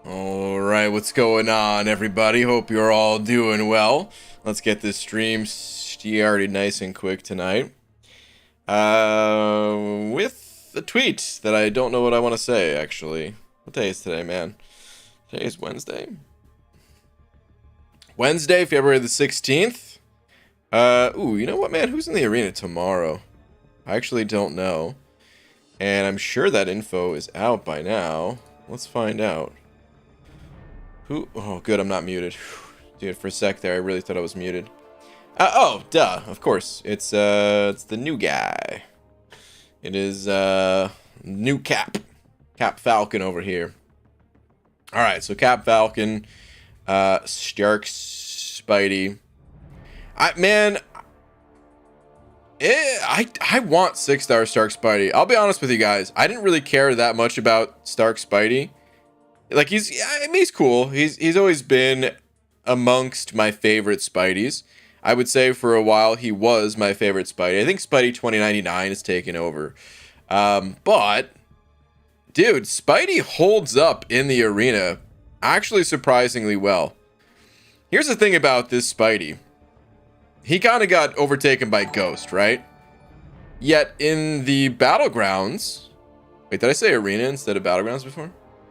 All right, what's going on, everybody? Hope you're all doing well. Let's get this stream started nice and quick tonight. With a tweet that I don't know what I want to say, actually. What day is today, man? Today is Wednesday. Wednesday, February the 16th. Ooh, you know what, man? Who's in the arena tomorrow? I actually don't know. And I'm sure that info is out by now. Let's find out. Who? Oh, good, I'm not muted. Dude, for a sec there, I really thought I was muted. Oh, duh, of course. It's the new guy. It is, new Cap Falcon over here. Alright, so Cap Falcon, Stark Spidey. I want 6-star Stark Spidey. I'll be honest with you guys. I didn't really care that much about Stark Spidey. Like, he's cool. He's always been amongst my favorite Spideys. I would say for a while he was my favorite Spidey. I think Spidey 2099 is taken over. But, dude, Spidey holds up in the arena actually surprisingly well. Here's the thing about this Spidey. He kind of got overtaken by Ghost, right? Yet in the Battlegrounds... Wait, did I say arena instead of Battlegrounds before?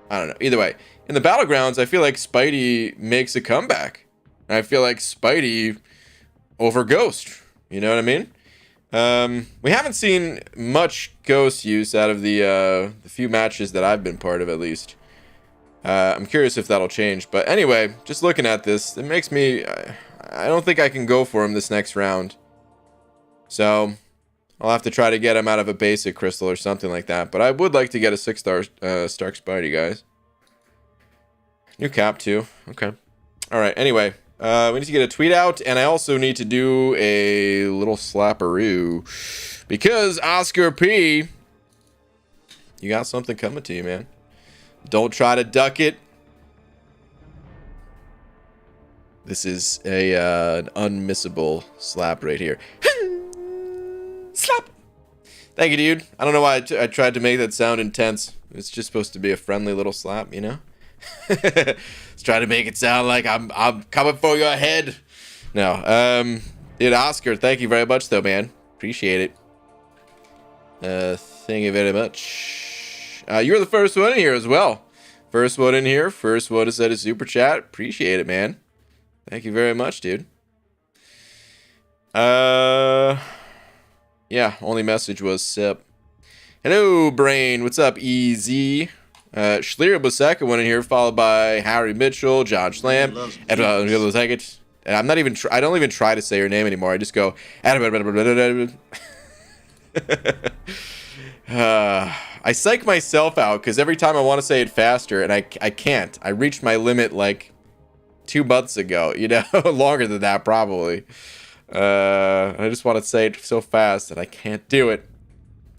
I don't know. Either way, in the Battlegrounds, I feel like Spidey makes a comeback. And I feel like Spidey over Ghost. You know what I mean? We haven't seen much Ghost use out of the few matches that I've been part of, at least. I'm curious if that'll change. But anyway, just looking at this, it makes me... I don't think I can go for him this next round. So, I'll have to try to get him out of a basic crystal or something like that. But I would like to get a 6-star Stark Spidey, guys. New Cap, too. Okay. Alright, anyway. We need to get a tweet out. And I also need to do a little slapperoo. Because, Oscar P, you got something coming to you, man. Don't try to duck it. This is an unmissable slap right here. Slap! Thank you, dude. I don't know why I tried to make that sound intense. It's just supposed to be a friendly little slap, you know? Let's try to make it sound like I'm coming for your head. No, dude, Oscar, thank you very much, though, man. Appreciate it. Thank you very much. You're the first one in here as well. First one in here. First one to set a super chat. Appreciate it, man. Thank you very much, dude. Yeah, only message was sip. Hello, Brain. What's up, EZ? Schlier Buseka went in here, followed by Harry Mitchell, John Schlam, and I'm not even. I don't even try to say your name anymore. I just go. I psych myself out because every time I want to say it faster, and I can't. I reached my limit like 2 months ago, you know, longer than that probably. I just want to say it so fast that I can't do it.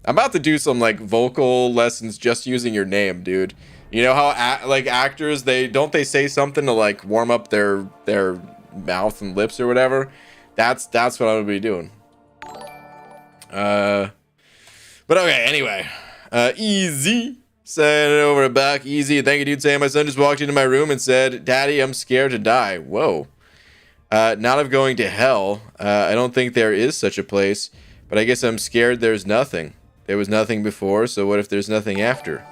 I'm about to do some like vocal lessons just using your name, dude. You know how like actors they say something to like warm up their mouth and lips or whatever. That's what I'm gonna be doing. But okay, anyway, easy. Send it over back. Easy. Thank you, dude. Saying my son just walked into my room and said, "Daddy, I'm scared to die." Whoa. Not of going to hell. I don't think there is such a place. But I guess I'm scared there's nothing. There was nothing before, so what if there's nothing after?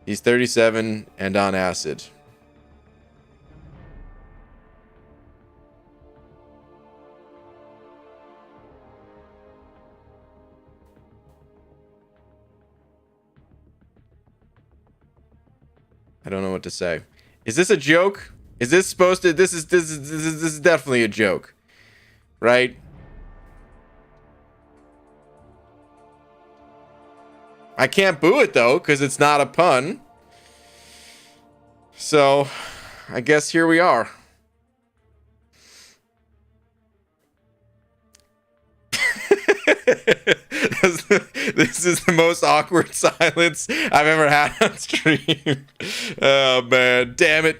He's 37 and on acid. I don't know what to say. Is this a joke? Is this supposed to... This is definitely a joke. Right? I can't boo it, though, because it's not a pun. So, I guess here we are. This is the most awkward silence I've ever had on stream. Oh, man. Damn it.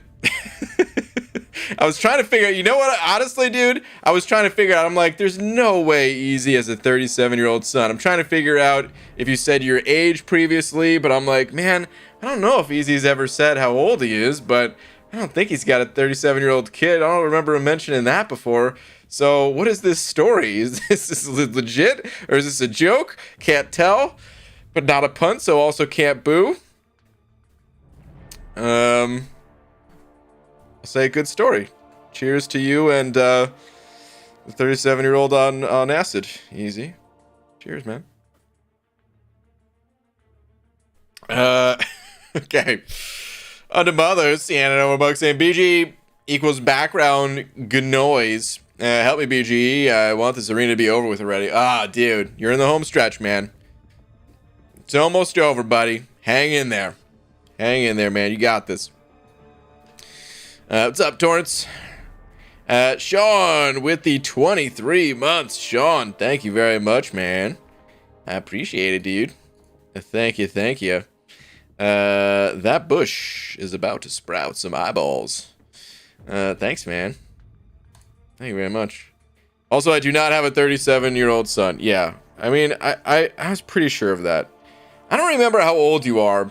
I was trying to figure out, you know what, honestly, dude, I was trying to figure out, I'm like, there's no way Easy has a 37-year-old son. I'm trying to figure out if you said your age previously, but I'm like, man, I don't know if Easy's ever said how old he is, but I don't think he's got a 37-year-old kid. I don't remember him mentioning that before. So what is this story? Is this legit or is this a joke? Can't tell, but not a pun, so also can't boo. I'll say good story. Cheers to you and the 37-year-old on acid. Easy. Cheers, man. Okay. On to mothers, Sienna Overbuck saying BG equals background noise. Help me, BG. I want this arena to be over with already. Ah, dude, you're in the home stretch, man. It's almost over, buddy. Hang in there. Hang in there, man. You got this. What's up, Torrance? Sean with the 23 months. Sean, thank you very much, man. I appreciate it, dude. Thank you, thank you. That bush is about to sprout some eyeballs. Thanks, man. Thank you very much. Also, I do not have a 37-year-old son. Yeah, I mean, I was pretty sure of that. I don't remember how old you are,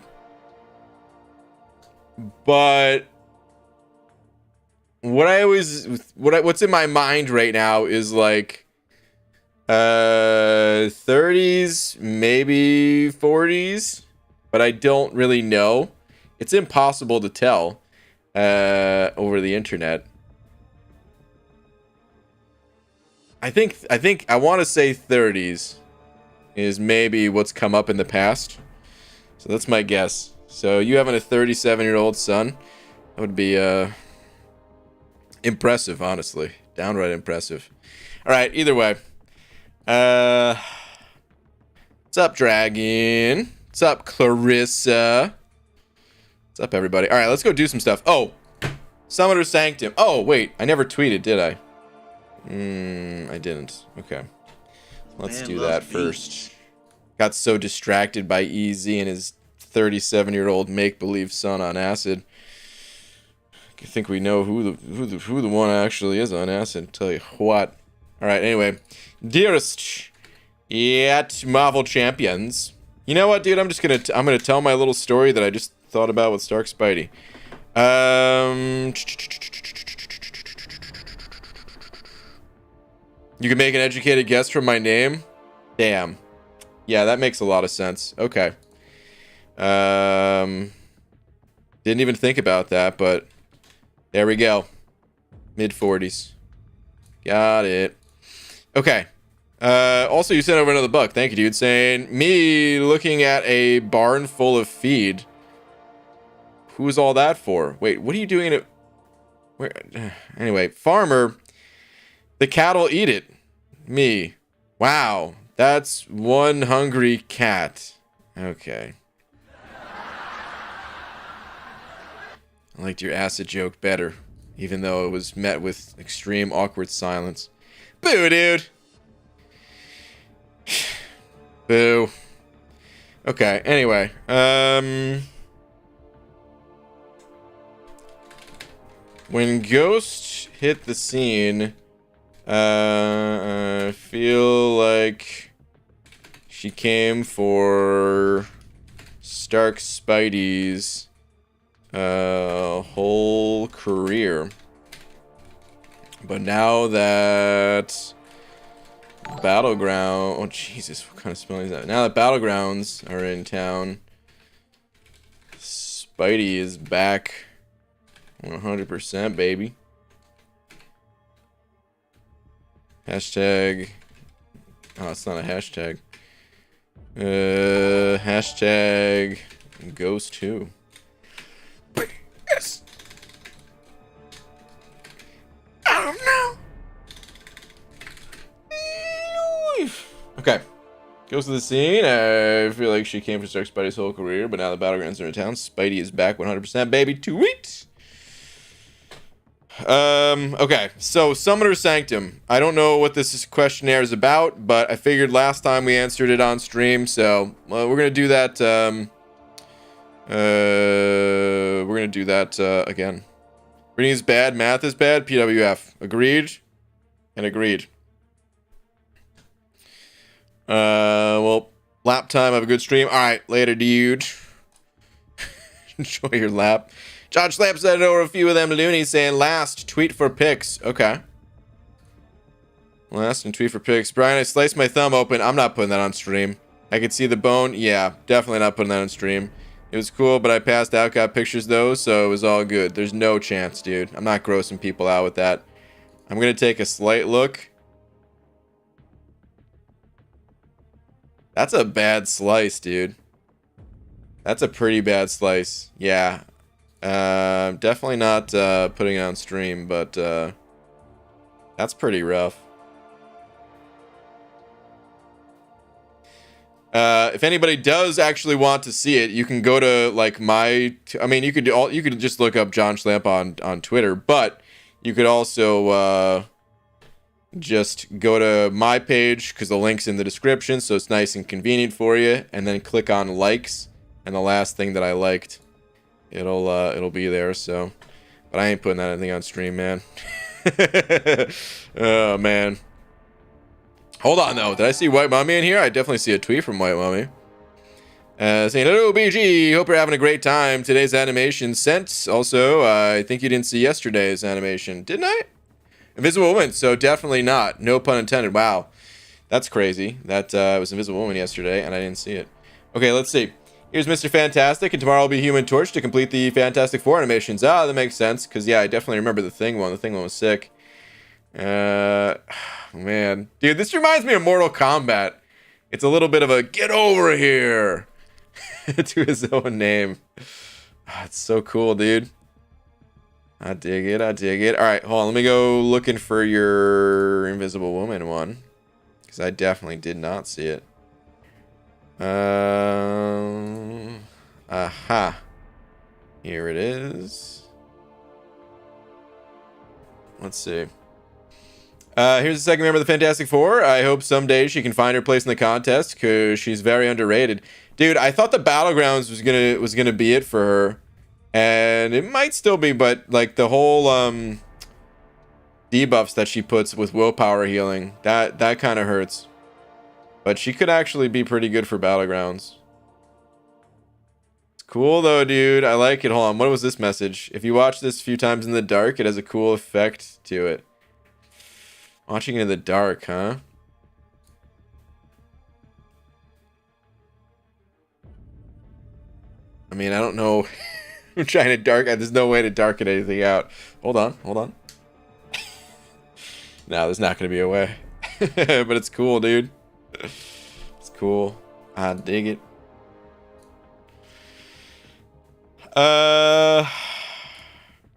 but what's in my mind right now is like 30s, maybe 40s, but I don't really know. It's impossible to tell over the internet. I think I want to say 30s is maybe what's come up in the past. So that's my guess. So you having a 37-year-old son, that would be impressive, honestly. Downright impressive. All right, either way. What's up, Dragon? What's up, Clarissa? What's up, everybody? All right, let's go do some stuff. Oh, Summoner Sanctum. Oh, wait, I never tweeted, did I? I didn't. Okay. Let's do that first. Got so distracted by EZ and his 37-year-old make-believe son on acid. I think we know who the one actually is on acid. Tell you what. All right. Anyway, dearest yet Marvel champions. You know what, dude? I'm gonna tell my little story that I just thought about with Stark Spidey. You can make an educated guess from my name? Damn. Yeah, that makes a lot of sense. Okay. Didn't even think about that, but there we go. Mid-40s. Got it. Okay. Also, you sent over another buck. Thank you, dude. Saying, me looking at a barn full of feed. Who's all that for? Wait, what are you doing at... Where? Anyway, farmer... The cattle eat it. Me. Wow. That's one hungry cat. Okay. I liked your acid joke better, even though it was met with extreme awkward silence. Boo, dude. Boo. Okay, anyway. When Ghost hit the scene... I feel like she came for Stark Spidey's whole career. But now that Battleground... Oh, Jesus, what kind of spelling is that? Now that Battlegrounds are in town, Spidey is back 100%, baby. Hashtag... Oh, it's not a hashtag. Hashtag... Ghost 2. Yes! Oh, no! Okay. Goes to the scene. I feel like she came for Stark Spidey's whole career, but now the Battlegrounds are in town. Spidey is back 100%, baby. 2 weeks! Okay, so Summoner Sanctum. I don't know what this questionnaire is about, but I figured last time we answered it on stream, so we're gonna do that, again. Reading is bad, math is bad, PWF. Agreed? And agreed. Well, lap time, have a good stream. Alright, later, dude. Enjoy your lap. John Schlapp said over a few of them loonies saying last tweet for pics. Okay. Last and tweet for pics. Brian, I sliced my thumb open. I'm not putting that on stream. I could see the bone. Yeah, definitely not putting that on stream. It was cool, but I passed out, got pictures though, so it was all good. There's no chance, dude. I'm not grossing people out with that. I'm going to take a slight look. That's a bad slice, dude. That's a pretty bad slice. Yeah. Definitely not putting it on stream, but that's pretty rough. If anybody does actually want to see it, you can go to like my. I mean, you could just look up John Schlapp on Twitter, but you could also just go to my page because the link's in the description, so it's nice and convenient for you. And then click on likes, and the last thing that I liked, it'll be there. So, but I ain't putting that anything on stream, man. Oh man. Hold on, though. Did I see White Mummy in here? I definitely see a tweet from White Mummy. Saying, hello, BG. Hope you're having a great time. Today's animation sent. Also, I think you didn't see yesterday's animation. Didn't I? Invisible Woman. So definitely not. No pun intended. Wow. That's crazy. That was Invisible Woman yesterday, and I didn't see it. Okay, let's see. Here's Mr. Fantastic, and tomorrow will be Human Torch to complete the Fantastic Four animations. Ah, that makes sense, because, yeah, I definitely remember the Thing one. The Thing one was sick. Man, dude, this reminds me of Mortal Kombat. It's a little bit of a get over here to his own name. It's so cool, dude. I dig it. I dig it. All right, hold on. Let me go looking for your Invisible Woman one, because I definitely did not see it. Aha. Here it is. Let's see. Here's the second member of the Fantastic Four. I hope someday she can find her place in the contest because she's very underrated. Dude, I thought the Battlegrounds was gonna be it for her, and it might still be, but like the whole debuffs that she puts with willpower healing, that kind of hurts. But she could actually be pretty good for Battlegrounds. It's cool though, dude. I like it. Hold on. What was this message? If you watch this a few times in the dark, it has a cool effect to it. Watching it in the dark, huh? I mean, I don't know. I'm trying to there's no way to darken anything out. Hold on, hold on. No, there's not going to be a way. But it's cool, dude. It's cool. I dig it.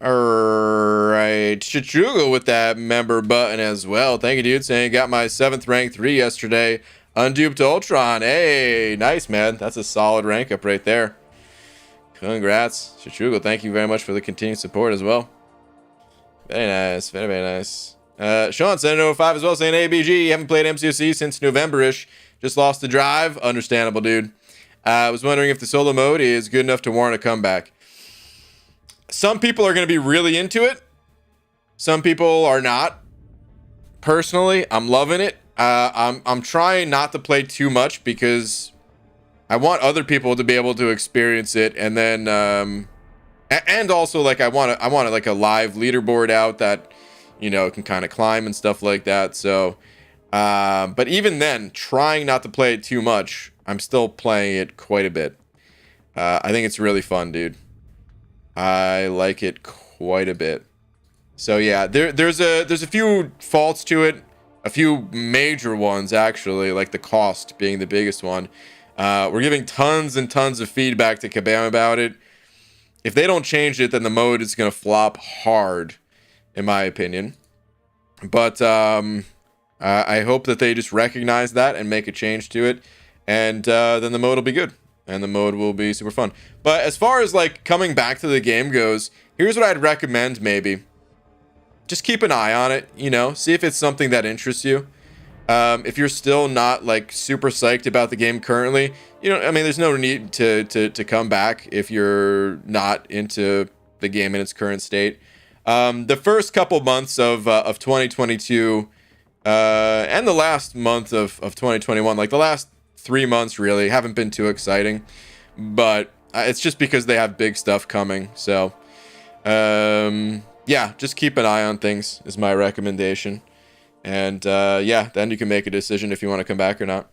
Alright, Chichuga with that member button as well. Thank you, dude. Saying got my 7th rank 3 yesterday. Unduped Ultron. Hey, nice, man. That's a solid rank up right there. Congrats, Chichuga. Thank you very much for the continued support as well. Very nice. Very, very nice. Sean sent over 5 as well, saying, hey, BG, haven't played MCOC since November-ish. Just lost the drive. Understandable, dude. I was wondering if the solo mode is good enough to warrant a comeback. Some people are going to be really into it. Some people are not. Personally, I'm loving it. I'm trying not to play too much because I want other people to be able to experience it, and then and also like I want like a live leaderboard out that, you know, can kind of climb and stuff like that. So, but even then, trying not to play it too much, I'm still playing it quite a bit. I think it's really fun, dude. I like it quite a bit. So yeah, there's a few faults to it, a few major ones actually, like the cost being the biggest one. We're giving tons and tons of feedback to Kabam about it. If they don't change it, then the mode is gonna flop hard, in my opinion. But I hope that they just recognize that and make a change to it, and then the mode will be good. And the mode will be super fun. But as far as like coming back to the game goes, here's what I'd recommend maybe. Just keep an eye on it, you know, see if it's something that interests you. If you're still not like super psyched about the game currently, you know, I mean, there's no need to come back if you're not into the game in its current state. The first couple months of 2022 and the last month of 2021, like the last 3 months really haven't been too exciting, but It's just because they have big stuff coming. So, yeah, just keep an eye on things is my recommendation. And yeah, then you can make a decision if you want to come back or not.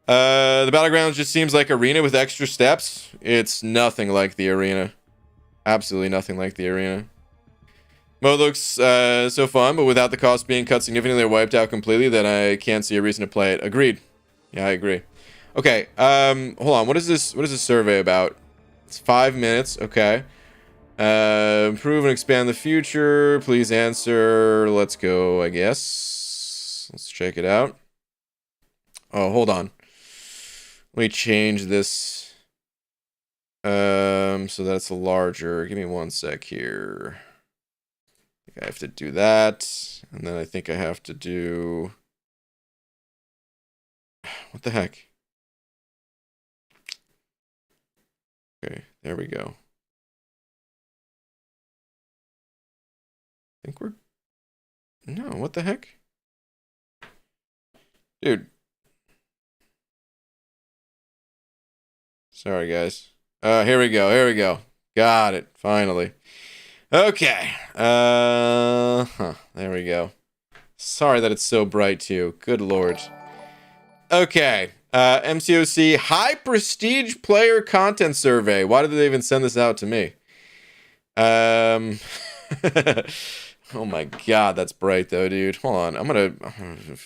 The Battlegrounds just seems like arena with extra steps. It's nothing like the arena. Absolutely nothing like the arena. Mode looks so fun, but without the cost being cut significantly or wiped out completely, then I can't see a reason to play it. Agreed. Yeah, I agree. Okay, hold on. What is this survey about? It's 5 minutes. Okay. Improve and expand the future. Please answer. Let's go, I guess. Let's check it out. Oh, hold on. Let me change this. So that's larger. Give me 1 sec here. I think I have to do that. And then I think I have to do... What the heck? Okay, there we go. I think we're... No, what the heck? Dude. Sorry, guys. Here we go. Here we go. Got it. Finally. Okay. There we go. Sorry that it's so bright, too. Good lord. Okay. MCOC High Prestige Player Content Survey. Why did they even send this out to me? Oh my god, that's bright though, dude. Hold on, I'm gonna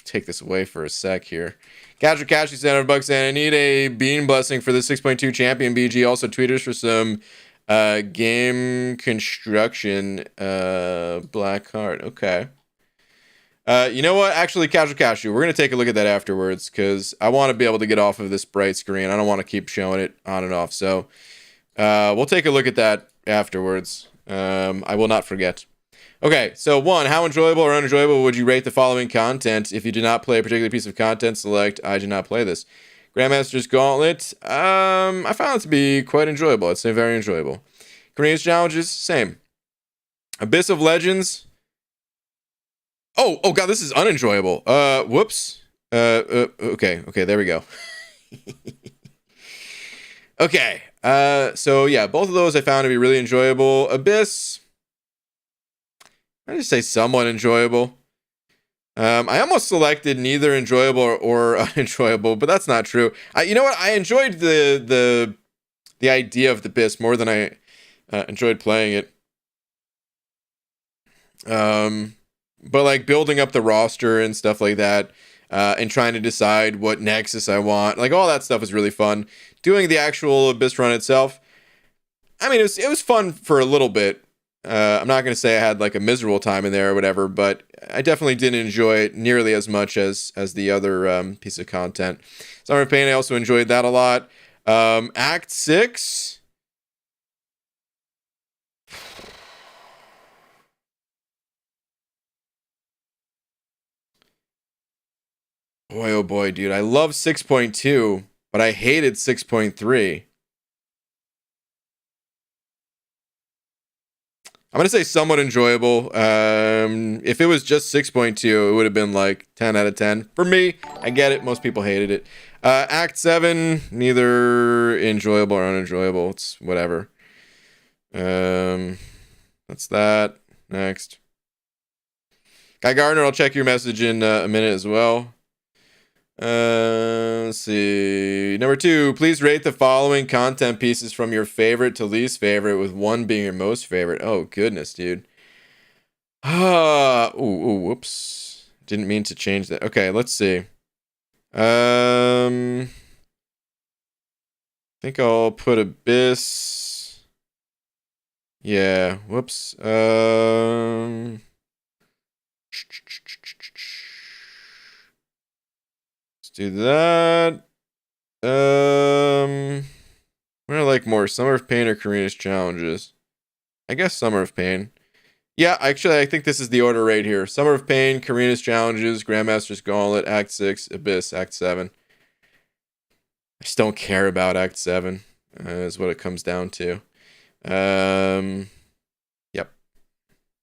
take this away for a sec here. Catcher Cash, you sent $100 and I need a bean blessing for the 6.2 champion BG. Also tweeters for some game construction black card. Okay. You know what? Actually, Casual Cashew, we're going to take a look at that afterwards because I want to be able to get off of this bright screen. I don't want to keep showing it on and off. So we'll take a look at that afterwards. I will not forget. Okay, so 1, how enjoyable or unenjoyable would you rate the following content? If you did not play a particular piece of content, select I did not play this. Grandmaster's Gauntlet, I found it to be quite enjoyable. I'd say very enjoyable. Korean's Challenges, same. Abyss of Legends, oh god, this is unenjoyable. Whoops. Okay, there we go. Okay, so yeah, both of those I found to be really enjoyable. Abyss, I just say somewhat enjoyable. I almost selected neither enjoyable or unenjoyable, but that's not true. You know what? I enjoyed the idea of the Abyss more than I enjoyed playing it. But like building up the roster and stuff like that, and trying to decide what Nexus I want, like all that stuff was really fun. Doing the actual Abyss run itself, I mean, it was fun for a little bit. I'm not going to say I had like a miserable time in there or whatever, but I definitely didn't enjoy it nearly as much as the other piece of content. Summer of Pain, I also enjoyed that a lot. Act 6. Boy, oh boy, dude. I love 6.2, but I hated 6.3. I'm going to say somewhat enjoyable. If it was just 6.2, it would have been like 10 out of 10. For me, I get it. Most people hated it. Act 7, neither enjoyable or unenjoyable. It's whatever. That's that. Next. Guy Gardner, I'll check your message in a minute as well. Let's see. Number 2, please rate the following content pieces from your favorite to least favorite, with 1 being your most favorite. Oh, goodness, dude. Whoops. Didn't mean to change that. Okay, let's see. I think I'll put Abyss. Yeah, whoops. Do that. What do I like more? Summer of Pain or Karina's Challenges? I guess Summer of Pain. Yeah, actually, I think this is the order right here. Summer of Pain, Karina's Challenges, Grandmaster's Gauntlet, Act 6, Abyss, Act 7. I just don't care about Act 7, is what it comes down to. Yep.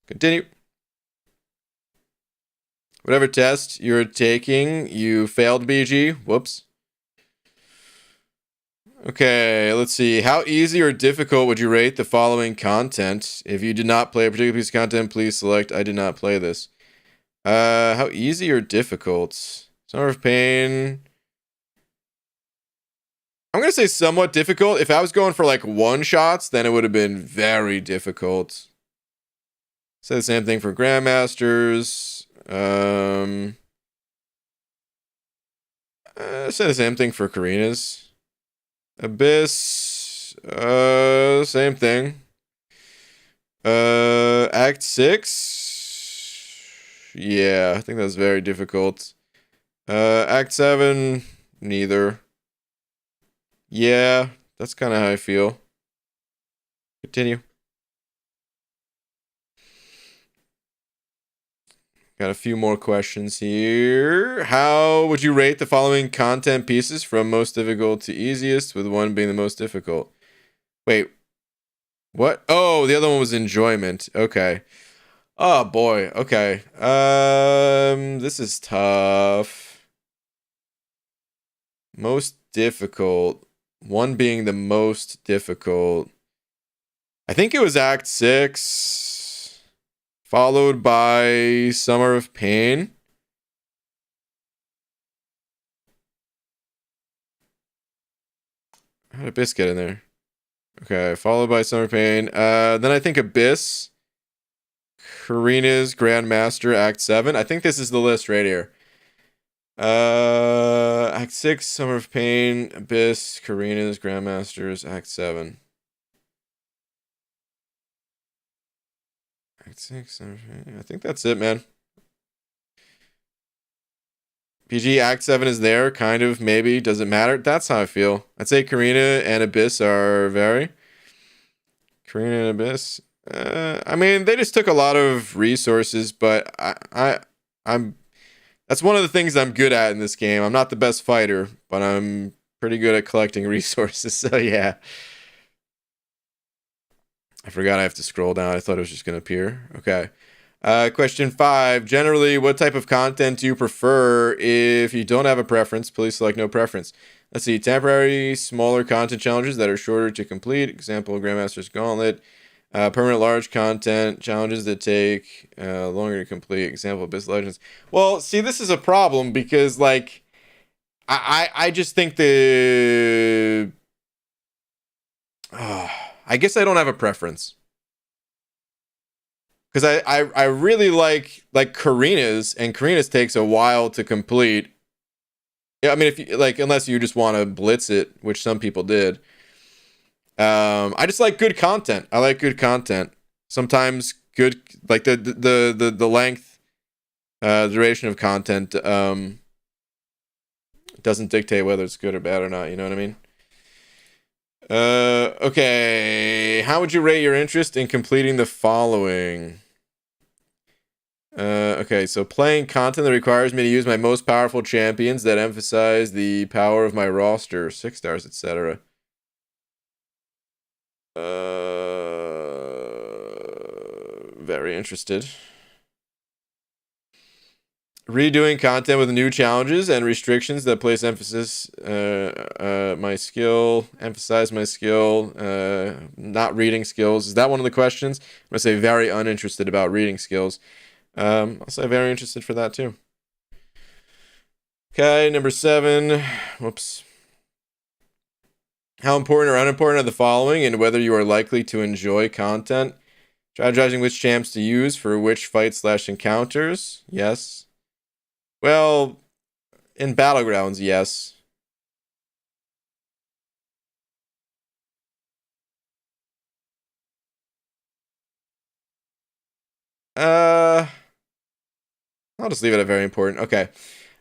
Continue. Whatever test you're taking, you failed, BG. Whoops. Okay, let's see. How easy or difficult would you rate the following content? If you did not play a particular piece of content, please select I did not play this. How easy or difficult? Summer of Pain. I'm gonna say somewhat difficult. If I was going for like one shots, then it would have been very difficult. Say the same thing for Grandmasters. Say the same thing for Karina's. Abyss, same thing. Act 6, yeah, I think that's very difficult. Act 7, neither. Yeah, that's kind of how I feel. Continue. Got a few more questions here. How would you rate the following content pieces from most difficult to easiest, with one being the most difficult? Wait, what? Oh, the other one was enjoyment. Okay. Oh boy. Okay. This is tough. Most difficult. One being the most difficult. I think it was Act 6, followed by Summer of Pain. How did Abyss get in there? Okay, followed by Summer of Pain. Then I think Abyss, Karina's Grandmaster, Act 7. I think this is the list right here. Act 6, Summer of Pain, Abyss, Karina's Grandmasters, Act 7. Act 6, Summer of Pain. I think that's it, man. PG, Act 7 is there, kind of, maybe. Does it matter? That's how I feel. I'd say Karina and Abyss are very. Karina and Abyss. I mean, they just took a lot of resources, but I'm. That's one of the things I'm good at in this game. I'm not the best fighter, but I'm pretty good at collecting resources. So yeah. I forgot I have to scroll down. I thought it was just going to appear. Okay. Question 5. Generally, what type of content do you prefer? If you don't have a preference, please select no preference. Let's see. Temporary, smaller content challenges that are shorter to complete. Example, Grandmaster's Gauntlet. Permanent large content challenges that take longer to complete. Example, Abyss Legends. Well, see, this is a problem because, like, I just think I guess I don't have a preference. Because I really like Karina's, and Karina's takes a while to complete. Yeah, I mean, if you like, unless you just want to blitz it, which some people did. I just like good content. I like good content. Sometimes good, like the length, duration of content doesn't dictate whether it's good or bad or not. You know what I mean? Okay. How would you rate your interest in completing the following? Okay, so playing content that requires me to use my most powerful champions that emphasize the power of my roster, 6 stars, etc. Very interested. Redoing content with new challenges and restrictions that place emphasis my skill, emphasize my skill, not reading skills. Is that one of the questions? I'm gonna say very uninterested about reading skills. I'll say very interested for that too. Okay, number 7. Whoops. How important or unimportant are the following, and whether you are likely to enjoy content? Strategizing which champs to use for which fight/encounters? Yes. Well, in Battlegrounds, yes. I'll just leave it at very important. Okay.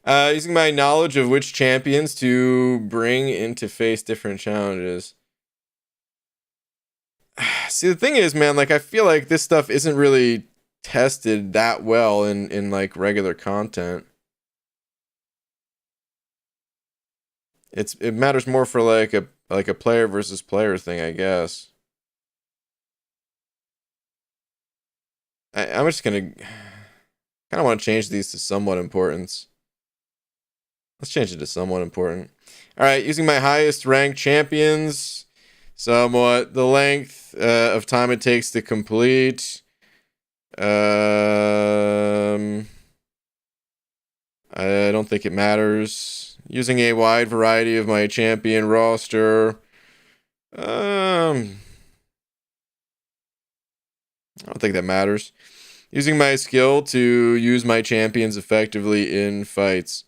Using my knowledge of which champions to bring in to face different challenges. See, the thing is, man, like, I feel like this stuff isn't really tested that well in like regular content. It matters more for like a player versus player thing, I guess. I'm just gonna kind of want to change these to somewhat importance. Let's change it to somewhat important. All right, using my highest ranked champions, somewhat the length of time it takes to complete. I don't think it matters. Using a wide variety of my champion roster. I don't think that matters. Using my skill to use my champions effectively in fights.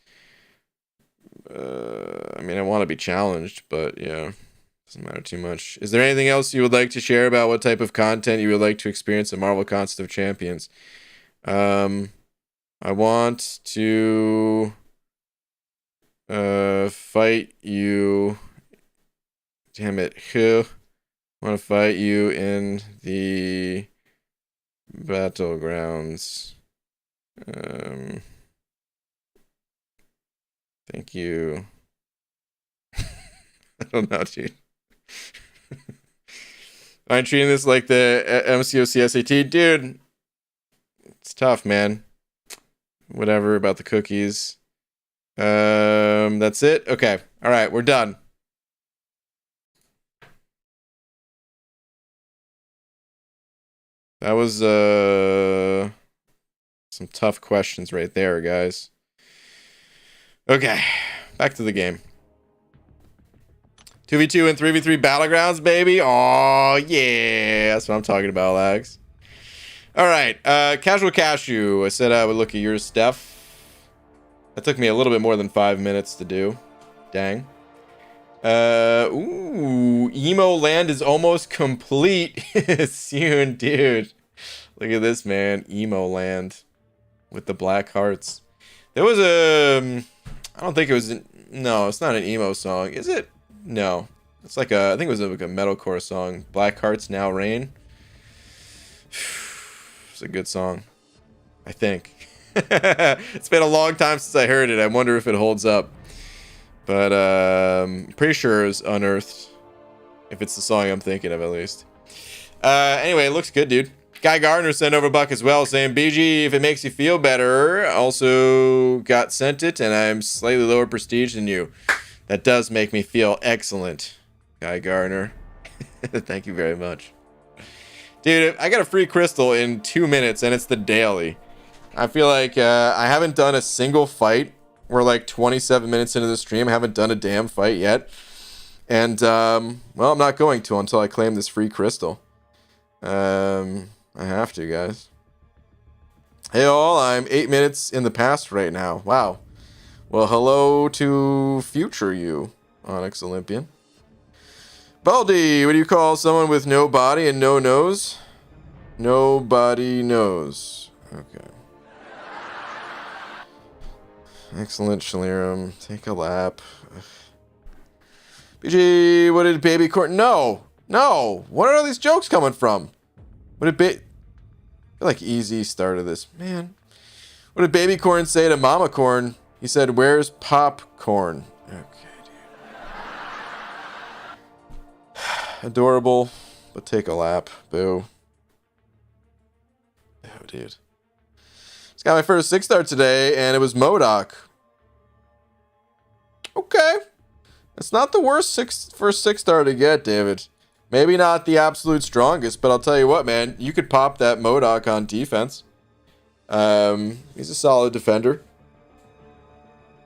I mean, I want to be challenged, but yeah, doesn't matter too much. Is there anything else you would like to share about what type of content you would like to experience in Marvel Concept of Champions? I want to fight you. Damn it. I want to fight you in the Battlegrounds. Thank you. I don't know, dude. I'm treating this like the MCOC SAT. Dude, it's tough, man. Whatever about the cookies. That's it? Okay. All right, we're done. That was some tough questions right there, guys. Okay, back to the game. 2v2 and 3v3 Battlegrounds, baby. Oh, yeah. That's what I'm talking about, Lags. All right, Casual Cashew. I said I would look at your stuff. That took me a little bit more than 5 minutes to do. Dang. Ooh, Emo Land is almost complete soon, dude. Look at this, man. Emo Land with the black hearts. There was a... I don't think it was... No, it's not an emo song. Is it? No. It's like a... I think it was like a metalcore song. Black Hearts Now Rain. It's a good song. I think. It's been a long time since I heard it. I wonder if it holds up. But pretty sure it's Unearthed. If it's the song I'm thinking of, at least. Anyway, it looks good, dude. Guy Gardner sent over a buck as well, saying, BG, if it makes you feel better, also got sent it, and I'm slightly lower prestige than you. That does make me feel excellent, Guy Gardner. Thank you very much. Dude, I got a free crystal in 2 minutes, and it's the daily. I feel like I haven't done a single fight. We're like 27 minutes into the stream. I haven't done a damn fight yet. And, well, I'm not going to until I claim this free crystal. I have to, guys. Hey all, I'm 8 minutes in the past right now. Wow. Well, hello to future you, Onyx Olympian. Baldy, what do you call someone with no body and no nose? Nobody knows. Okay. Excellent, Shalirum. Take a lap. BG, what did Baby Corn... No! No! Where are all these jokes coming from? What did I feel like easy started this. Man. What did Baby Corn say to Mama Corn? He said, where's popcorn? Okay, dude. Adorable, but take a lap. Boo. Oh, dude. Just got my first 6-star today, and it was MODOK. Okay. It's not the worst first 6-star to get, David. Maybe not the absolute strongest, but I'll tell you what, man. You could pop that MODOK on defense. He's a solid defender.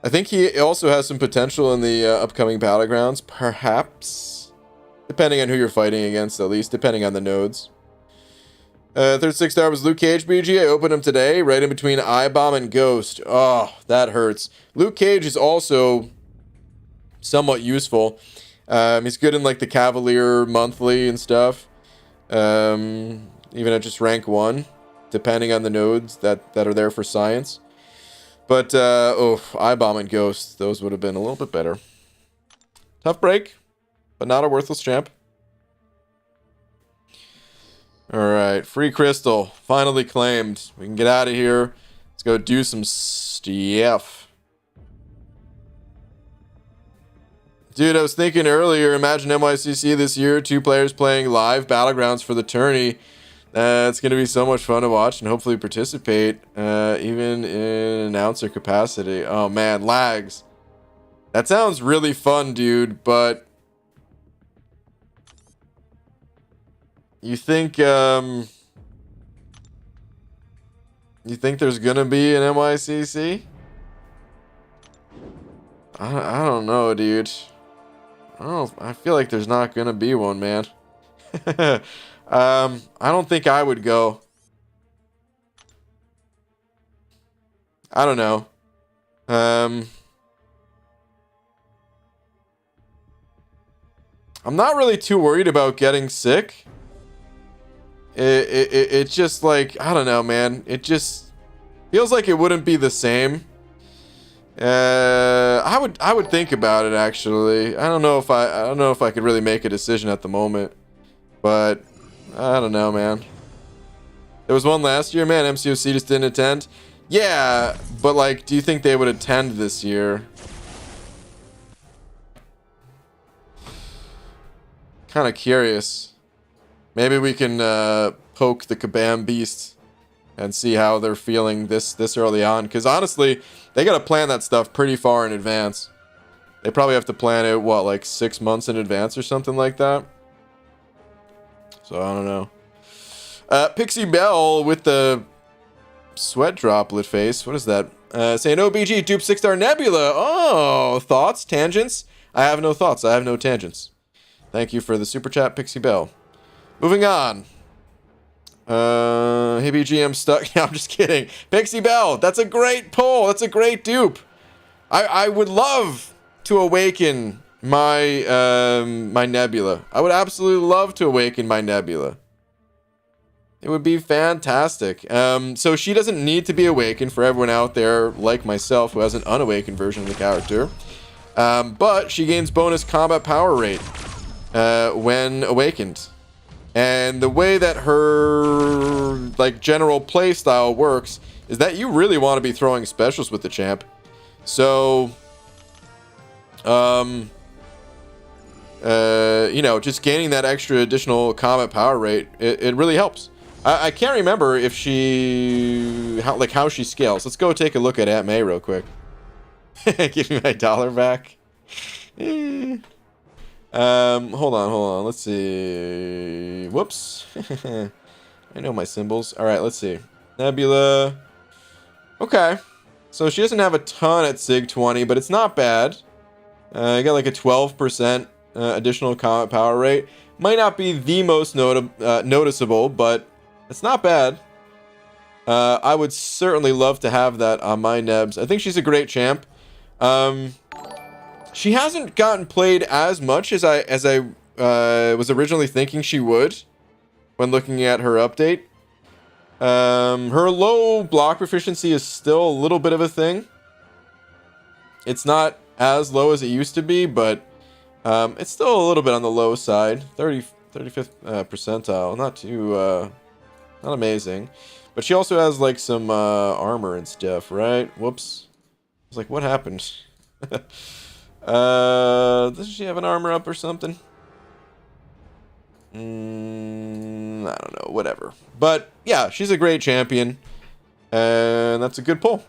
I think he also has some potential in the upcoming Battlegrounds, perhaps. Depending on who you're fighting against, at least. Depending on the nodes. Third 6-star was Luke Cage, BG. I opened him today, right in between I-Bomb and Ghost. Oh, that hurts. Luke Cage is also somewhat useful. He's good in like the Cavalier monthly and stuff. Even at just rank 1, depending on the nodes that are there for science. But, I-Bomb and Ghost, those would have been a little bit better. Tough break, but not a worthless champ. Alright, free crystal, finally claimed. We can get out of here. Let's go do some stuff. Dude, I was thinking earlier, imagine NYCC this year, 2 players playing live Battlegrounds for the tourney. It's going to be so much fun to watch and hopefully participate, even in announcer capacity. Oh man, Lags. That sounds really fun, dude, but you think there's gonna be an NYCC? I don't know, dude. I feel like there's not gonna be one, man. I don't think I would go. I don't know. I'm not really too worried about getting sick. It's just like, I don't know, man. It just feels like it wouldn't be the same. I would think about it, actually. I don't know if I could really make a decision at the moment, but I don't know, man. There was one last year, man. MCOC just didn't attend. Yeah, but like, do you think they would attend this year? Kind of curious. Maybe we can poke the Kabam Beast and see how they're feeling this early on. Because honestly, they gotta plan that stuff pretty far in advance. They probably have to plan it, what, like 6 months in advance or something like that. So I don't know. Pixie Bell with the sweat droplet face. What is that? Saying OBG dupe 6-star Nebula. Oh, thoughts, tangents? I have no thoughts. I have no tangents. Thank you for the super chat, Pixie Bell. Moving on. Hey BG, I'm stuck. No, I'm just kidding. Pixie Bell, that's a great pull. That's a great dupe. I would love to awaken my my Nebula. I would absolutely love to awaken my Nebula. It would be fantastic. So she doesn't need to be awakened for everyone out there like myself who has an unawakened version of the character. But she gains bonus combat power rate when awakened. And the way that her like general play style works is that you really want to be throwing specials with the champ. So you know, just gaining that extra additional combat power rate, it really helps. I can't remember if she how she scales. Let's go take a look at Aunt May real quick. Give me my $1 back. Hold on. Let's see. Whoops. I know my symbols. All right, let's see. Nebula. Okay. So she doesn't have a ton at Sig 20, but it's not bad. I got like a 12% additional combat power rate. Might not be the most noticeable, but it's not bad. I would certainly love to have that on my Nebs. I think she's a great champ. She hasn't gotten played as much as I was originally thinking she would when looking at her update. Her low block proficiency is still a little bit of a thing. It's not as low as it used to be, but it's still a little bit on the low side. 35th percentile, not too not amazing. But she also has like some armor and stuff, right? Whoops. I was like, what happened? Doesn't she have an armor up or something? I don't know, whatever. But yeah, she's a great champion, and that's a good pull.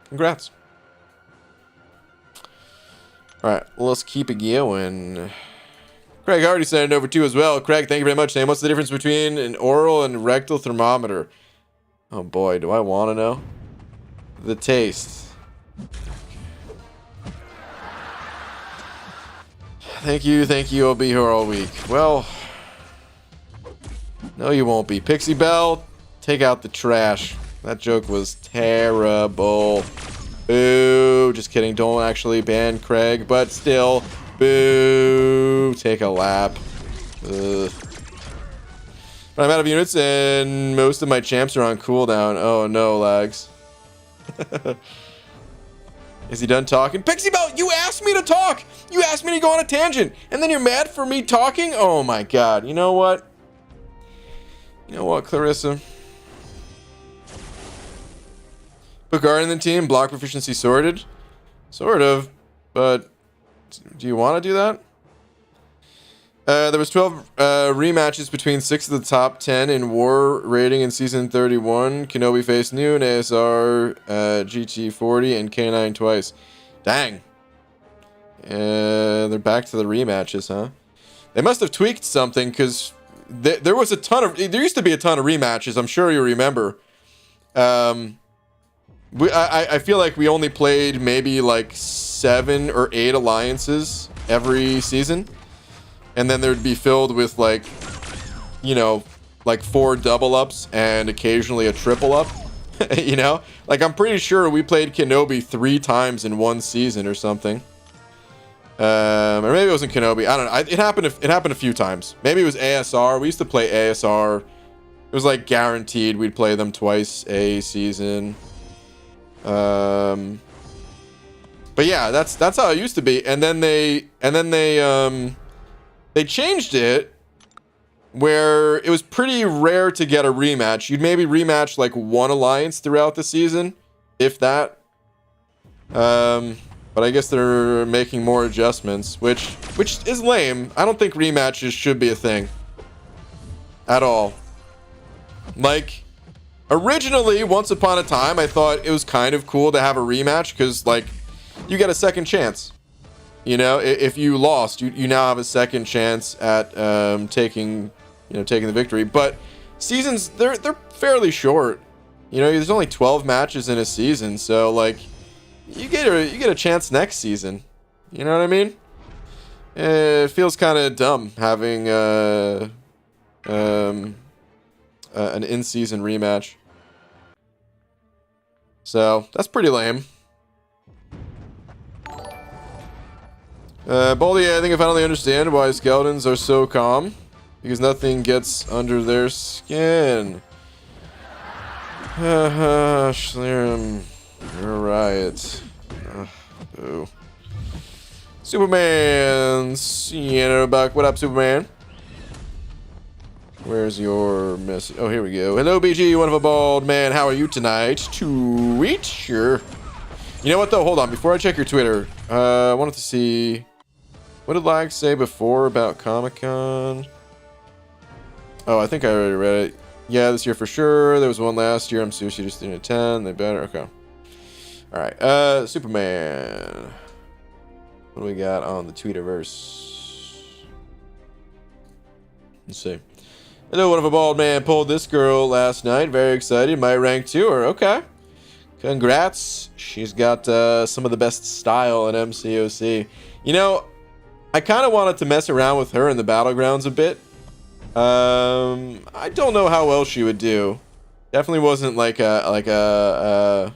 Congrats. All right, let's keep it going. Craig already sent it over too as well. Craig, thank you very much. Sam, what's the difference between an oral and rectal thermometer? Oh boy, do I want to know. The taste. Thank you. I'll be here all week. Well, no, you won't be. Pixie Bell, take out the trash. That joke was terrible. Boo. Just kidding. Don't actually ban Craig, but still. Boo. Take a lap. Ugh. But I'm out of units and most of my champs are on cooldown. Oh no, lags. Is he done talking? Pixie Bell, you asked me to talk! You asked me to go on a tangent! And then you're mad for me talking? Oh my god. You know what? You know what, Clarissa? Bogard in the team, block proficiency sorted? Sort of. But do you want to do that? There was 12 rematches between 6 of the top 10 in War rating in Season 31. Kenobi faced Noon, ASR, GT40, and K9 twice. Dang. They're back to the rematches, huh? They must have tweaked something, because there was a ton of... There used to be a ton of rematches, I'm sure you remember. I feel like we only played maybe like 7 or 8 alliances every season. And then there'd be filled with like, you know, like 4 double ups and occasionally a triple up. You know? Like, I'm pretty sure we played Kenobi 3 times in one season or something. Or maybe it wasn't Kenobi. I don't know. It happened a few times. Maybe it was ASR. We used to play ASR. It was like guaranteed we'd play them twice a season. But yeah, that's how it used to be. And then they changed it where it was pretty rare to get a rematch. You'd maybe rematch like 1 alliance throughout the season, if that. But I guess they're making more adjustments, which is lame. I don't think rematches should be a thing at all. Like, originally, once upon a time, I thought it was kind of cool to have a rematch because, like, you get a second chance. You know, if you lost, you now have a second chance at taking the victory. But seasons, they're fairly short. You know, there's only 12 matches in a season, so like, you get a chance next season. You know what I mean? It feels kind of dumb having an in-season rematch. So that's pretty lame. Baldy, I think I finally understand why skeletons are so calm. Because nothing gets under their skin. Schlirim, you're right. Boo. Superman, Sienna Buck. What up, Superman? Where's your message? Oh, here we go. Hello, BG, one of a bald man. How are you tonight? Tweet? Sure. You know what, though? Hold on. Before I check your Twitter, I wanted to see... What did Lag say before about Comic-Con? Oh, I think I already read it. Yeah, this year for sure. There was one last year. I'm seriously just doing a 10. They better. Okay. Alright. Superman. What do we got on the Tweeterverse? Let's see. Hello, one of a bald man pulled this girl last night. Very excited. Might rank 2 her. Okay. Congrats. She's got some of the best style in MCOC. You know, I kind of wanted to mess around with her in the Battlegrounds a bit. I don't know how well she would do. Definitely wasn't like a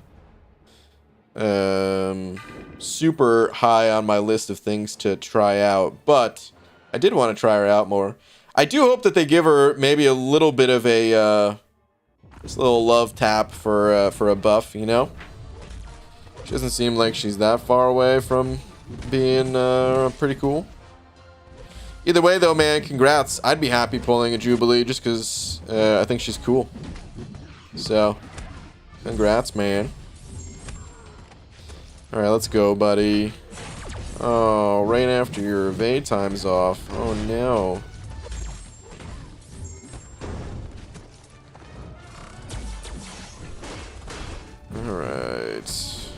super high on my list of things to try out, but I did want to try her out more. I do hope that they give her maybe a little bit of a this little love tap for a buff, you know? She doesn't seem like she's that far away from being pretty cool. Either way, though, man, congrats. I'd be happy pulling a Jubilee just because I think she's cool. So, congrats, man. All right, let's go, buddy. Oh, right after your evade time's off. Oh, no. All right.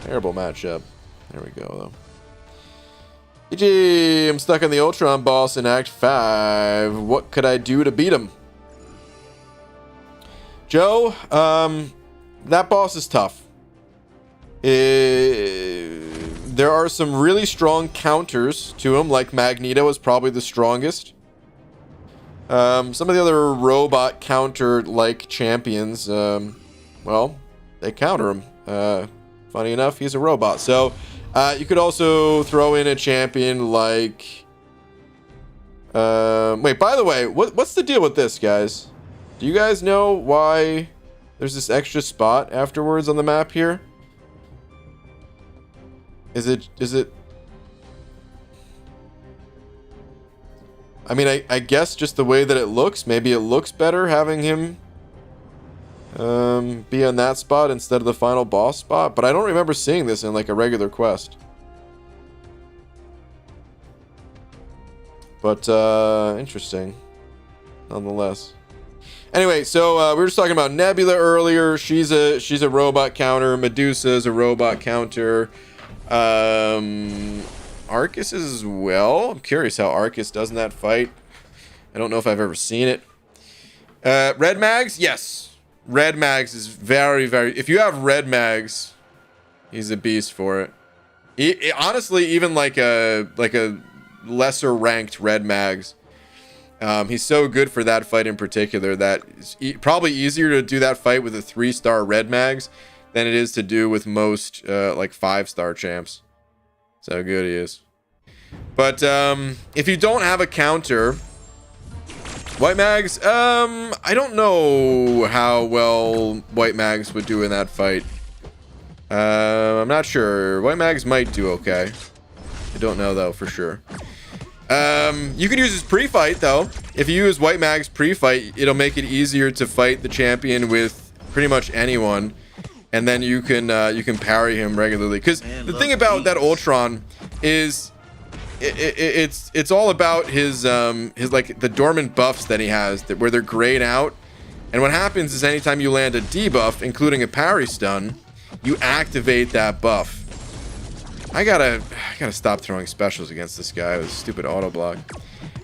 Terrible matchup. There we go, though. GG, I'm stuck on the Ultron boss in Act 5. What could I do to beat him? Joe, that boss is tough. There are some really strong counters to him, like Magneto is probably the strongest. Some of the other robot counter-like champions, well, they counter him. Funny enough, he's a robot. So, you could also throw in a champion like... wait, by the way, what's the deal with this, guys? Do you guys know why there's this extra spot afterwards on the map here? Is it... I mean, I guess just the way that it looks. Maybe it looks better having him be on that spot instead of the final boss spot. But I don't remember seeing this in like a regular quest. But interesting, nonetheless. Anyway, so we were just talking about Nebula earlier. She's a robot counter. Medusa is a robot counter. Arcus as well. I'm curious how Arcus does in that fight. I don't know if I've ever seen it. Red Mags? Yes. Red Mags is very, very... If you have Red Mags, he's a beast for it. Honestly, even like a lesser ranked Red Mags, he's so good for that fight in particular that it's probably easier to do that fight with a 3-star Red Mags than it is to do with most like 5-star champs. That's how good he is. But if you don't have a counter, White Mags, I don't know how well White Mags would do in that fight. I'm not sure. White Mags might do okay. I don't know though for sure. You can use his pre-fight though. If you use White Mags pre-fight, it'll make it easier to fight the champion with pretty much anyone, and then you can parry him regularly. Because the thing about that Ultron is it's all about his like the dormant buffs that he has where they're grayed out, and what happens is anytime you land a debuff, including a parry stun, you activate that buff. I gotta stop throwing specials against this guy with stupid auto block.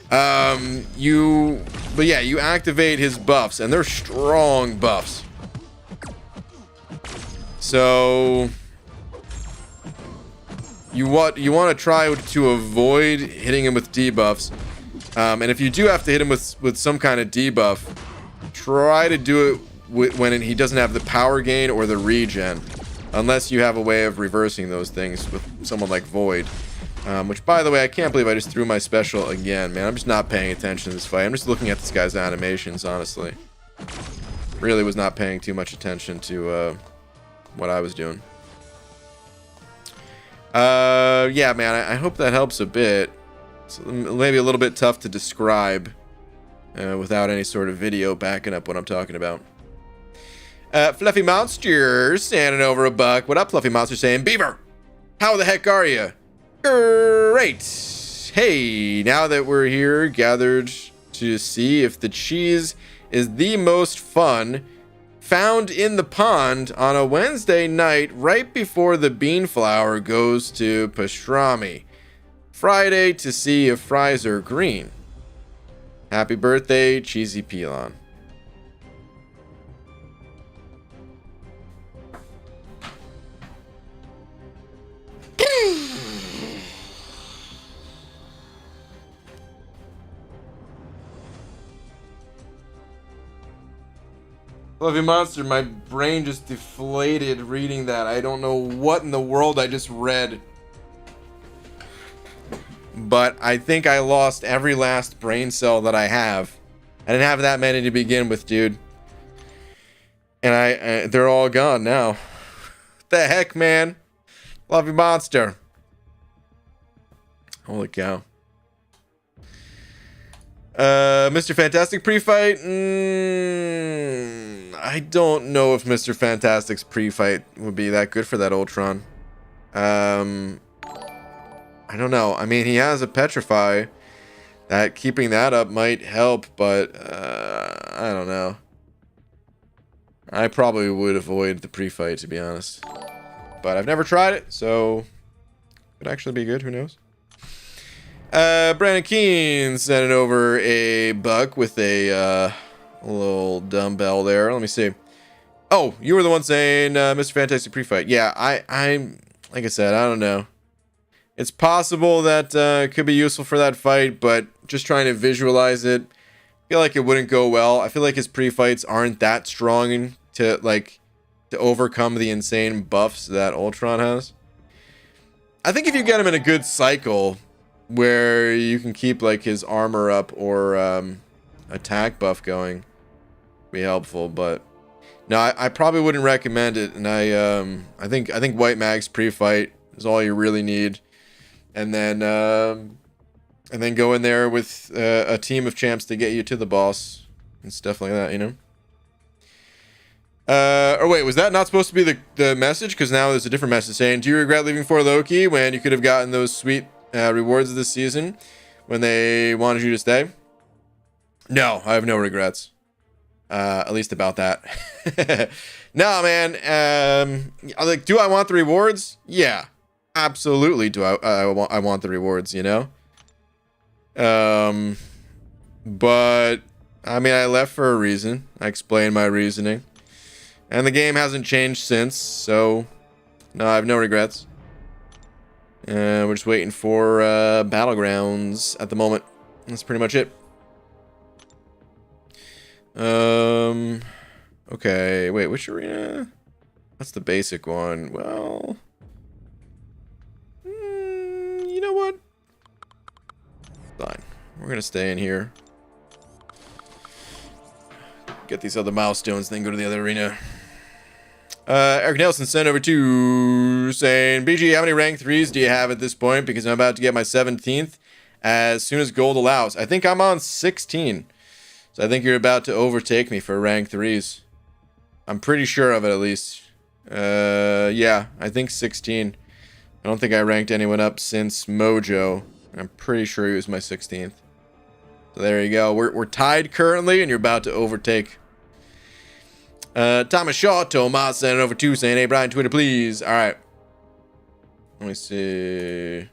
But yeah, you activate his buffs, and they're strong buffs. So you want to try to avoid hitting him with debuffs, and if you do have to hit him with some kind of debuff, try to do it when he doesn't have the power gain or the regen. Unless you have a way of reversing those things with someone like Void. Which, by the way, I can't believe I just threw my special again, man. I'm just not paying attention to this fight. I'm just looking at this guy's animations, honestly. Really was not paying too much attention to what I was doing. Yeah, man, I hope that helps a bit. It's maybe a little bit tough to describe without any sort of video backing up what I'm talking about. Fluffy Monster standing over a buck. What up, Fluffy Monster? Saying, Beaver, how the heck are you? Great. Hey, now that we're here gathered to see if the cheese is the most fun found in the pond on a Wednesday night right before the bean flour goes to pastrami. Friday to see if fries are green. Happy birthday, Cheesy Pelon. Fluffy Monster, my brain just deflated reading that. I don't know what in the world I just read. But I think I lost every last brain cell that I have. I didn't have that many to begin with, dude. And they're all gone now. What the heck, man? Fluffy Monster. Holy cow. Mr. Fantastic pre-fight? I don't know if Mr. Fantastic's pre-fight would be that good for that Ultron. I don't know. I mean, he has a Petrify. That keeping that up might help, but I don't know. I probably would avoid the pre-fight, to be honest. But I've never tried it, so it could actually be good. Who knows? Brandon Keene sending over a buck with a little dumbbell there. Let me see. Oh, you were the one saying Mr. Fantastic pre-fight. Yeah, I'm like I said, I don't know. It's possible that it could be useful for that fight, but just trying to visualize it, I feel like it wouldn't go well. I feel like his pre-fights aren't that strong to overcome the insane buffs that Ultron has. I think if you get him in a good cycle where you can keep like his armor up or attack buff going, be helpful, but no, I probably wouldn't recommend it. And I think White Mag's pre-fight is all you really need, and then go in there with a team of champs to get you to the boss and stuff like that, you know. Or wait, was that not supposed to be the message? Because now there's a different message saying, do you regret leaving for Loki when you could have gotten those sweet rewards this season when they wanted you to stay? No, I have no regrets. At least about that. No, man. Like, do I want the rewards? Yeah. absolutely do I want the rewards, you know? But I mean, I left for a reason. I explained my reasoning. And the game hasn't changed since, so no, I have no regrets. We're just waiting for Battlegrounds at the moment. That's pretty much it. Okay, wait, which arena? That's the basic one. Well, you know what? Fine. We're gonna stay in here. Get these other milestones, then go to the other arena. Eric Nelson sent over to saying, BG, how many rank 3s do you have at this point? Because I'm about to get my 17th as soon as gold allows. I think I'm on 16. So I think you're about to overtake me for rank 3s. I'm pretty sure of it, at least. Yeah, I think 16. I don't think I ranked anyone up since Mojo. I'm pretty sure he was my 16th. So there you go. We're tied currently, and you're about to overtake. Thomas Shaw, Tomas sent it over to saying, hey, Brian, Twitter, please. All right. Let me see.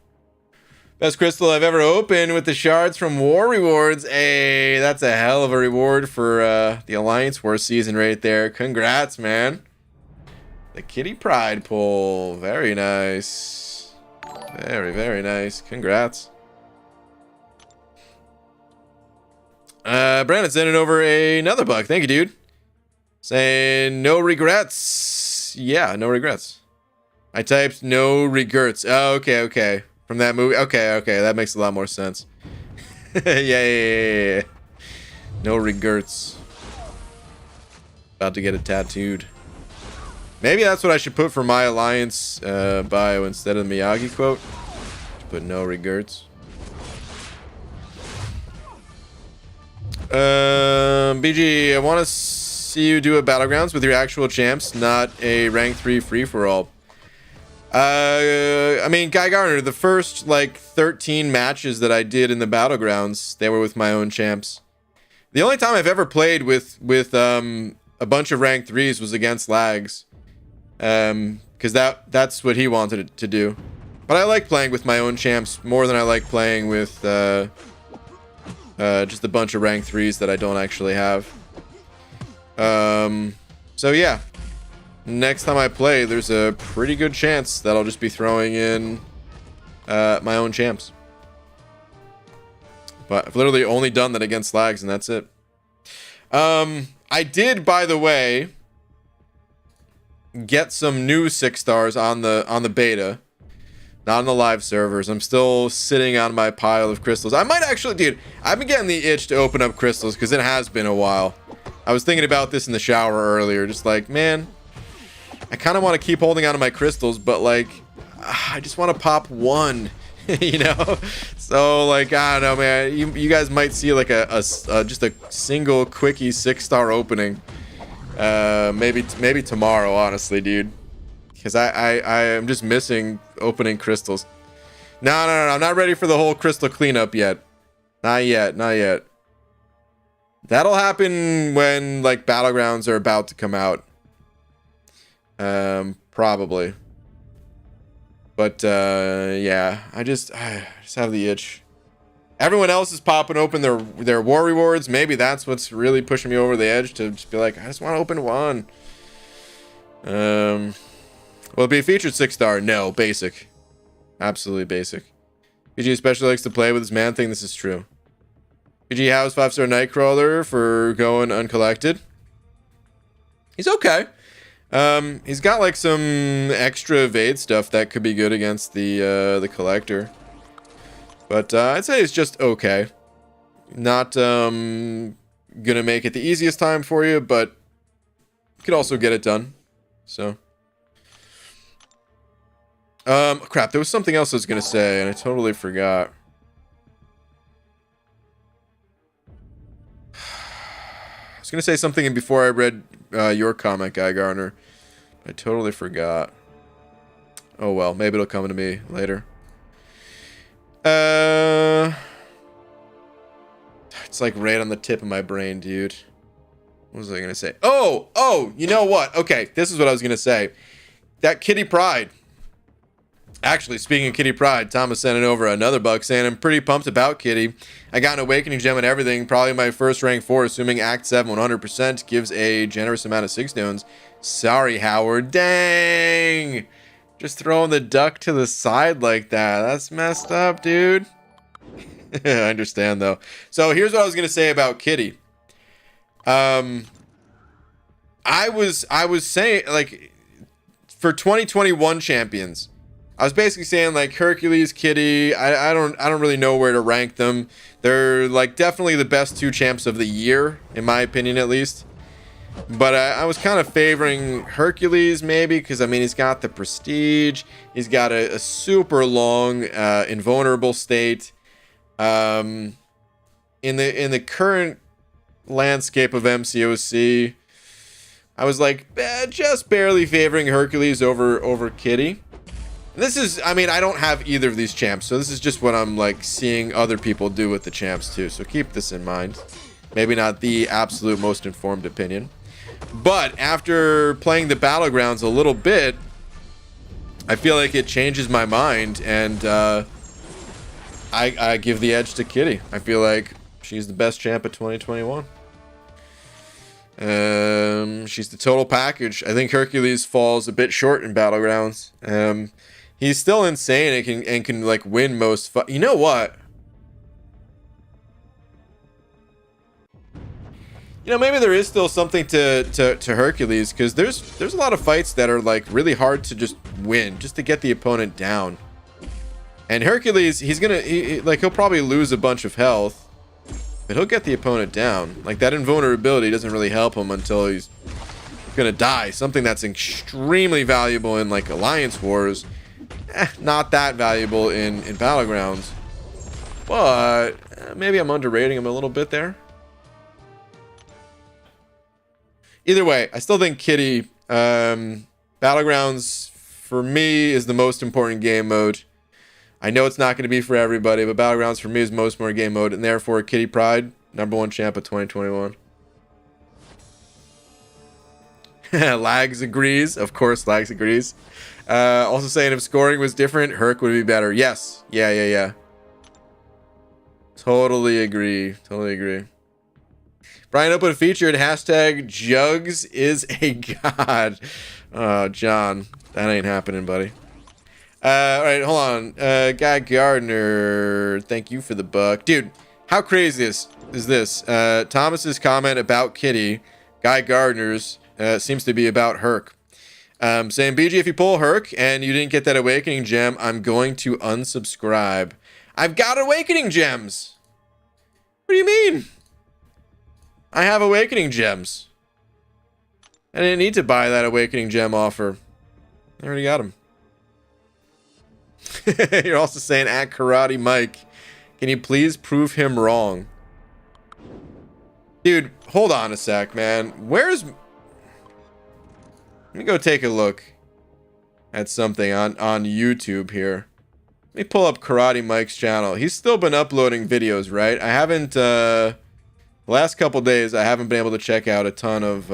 Best crystal I've ever opened with the shards from War Rewards. Hey, that's a hell of a reward for the Alliance War season right there. Congrats, man. The Kitty Pride pull. Very nice. Very, very nice. Congrats. Brandon sending over another buck. Thank you, dude. Saying no regrets. Yeah, no regrets. I typed no regrets. Oh, okay. From that movie. Okay. That makes a lot more sense. Yeah. No regrets. About to get it tattooed. Maybe that's what I should put for my Alliance bio instead of the Miyagi quote. Just put no regrets. BG, I want to see you do a Battlegrounds with your actual champs, not a rank 3 free-for-all. I mean, Guy Garner, the first, like, 13 matches that I did in the Battlegrounds, they were with my own champs. The only time I've ever played with a bunch of rank 3s was against Lags. Because that's what he wanted to do. But I like playing with my own champs more than I like playing with just a bunch of rank 3s that I don't actually have. So yeah. Next time I play, there's a pretty good chance that I'll just be throwing in my own champs. But I've literally only done that against Lags, and that's it. I did, by the way, get some new 6 stars on the beta, not on the live servers. I'm still sitting on my pile of crystals. I might actually, dude, I've been getting the itch to open up crystals because it has been a while. I was thinking about this in the shower earlier, just like, man, I kind of want to keep holding on to my crystals, but like, I just want to pop one, you know? So like, I don't know, man. You guys might see like just a single quickie 6-star opening. Maybe tomorrow, honestly, dude. Because I am just missing opening crystals. No, I'm not ready for the whole crystal cleanup yet. Not yet. That'll happen when like Battlegrounds are about to come out. Probably. But yeah, I just have the itch. Everyone else is popping open their war rewards. Maybe that's what's really pushing me over the edge to just be like, I just want to open one. Will it be a featured 6-star? No, basic. Absolutely basic. PG especially likes to play with his man thing. This is true. PG, how's 5-star Nightcrawler for going uncollected? He's okay. He's got like some extra evade stuff that could be good against the collector. But I'd say it's just okay. Not gonna make it the easiest time for you, but you could also get it done. So crap, there was something else I was gonna say and I totally forgot. I was gonna say something before I read your comment, Guy Garner. I totally forgot. Oh well, maybe it'll come to me later. It's like right on the tip of my brain, dude. What was I gonna say? Oh, you know what? Okay, this is what I was gonna say. That Kitty Pride. Actually, speaking of Kitty Pride, Thomas sent it over another bug saying, I'm pretty pumped about Kitty. I got an Awakening Gem and everything. Probably my first rank 4, assuming Act 7 100% gives a generous amount of 6 stones. Sorry, Howard. Dang! Just throwing the duck to the side like that. That's messed up, dude. I understand, though. So here's what I was going to say about Kitty. I was saying, like, for 2021 champions, I was basically saying like Hercules, Kitty. I don't really know where to rank them. They're like definitely the best 2 champs of the year, in my opinion, at least. But I was kind of favoring Hercules maybe because I mean he's got the prestige, he's got a super long invulnerable state. In the current landscape of MCOC, I was like just barely favoring Hercules over Kitty. This is, I mean, I don't have either of these champs, so this is just what I'm like seeing other people do with the champs too. So keep this in mind. Maybe not the absolute most informed opinion, but after playing the Battlegrounds a little bit, I feel like it changes my mind, and I give the edge to Kitty. I feel like she's the best champ of 2021. She's the total package. I think Hercules falls a bit short in Battlegrounds. He's still insane and can like win most. You know what? You know, maybe there is still something to Hercules, because there's a lot of fights that are like really hard to just win, just to get the opponent down. And Hercules, he'll probably lose a bunch of health, but he'll get the opponent down. Like that invulnerability doesn't really help him until he's gonna die. Something that's extremely valuable in like Alliance Wars. Not that valuable in Battlegrounds, but maybe I'm underrating him a little bit there. Either way, I still think Kitty, Battlegrounds for me is the most important game mode. I know it's not going to be for everybody, but Battlegrounds for me is most important game mode, and therefore Kitty Pride, #1 champ of 2021. Lags agrees. Of course, Lags agrees. Also saying if scoring was different, Herc would be better. Yes. Yeah. Totally agree. Brian opened featured hashtag Jugs is a god. Oh, John, that ain't happening, buddy. All right, hold on. Guy Gardner, thank you for the buck. Dude, how crazy is this? Thomas's comment about Kitty, Guy Gardner's, seems to be about Herc. Saying, BG, if you pull Herc and you didn't get that Awakening Gem, I'm going to unsubscribe. I've got Awakening Gems. What do you mean? I have Awakening Gems. I didn't need to buy that Awakening Gem offer. I already got them. You're also saying, at Karate Mike, can you please prove him wrong? Dude, hold on a sec, man. Let me go take a look at something on YouTube here. Let me pull up Karate Mike's channel. He's still been uploading videos, right? I haven't, the last couple days, I haven't been able to check out a ton of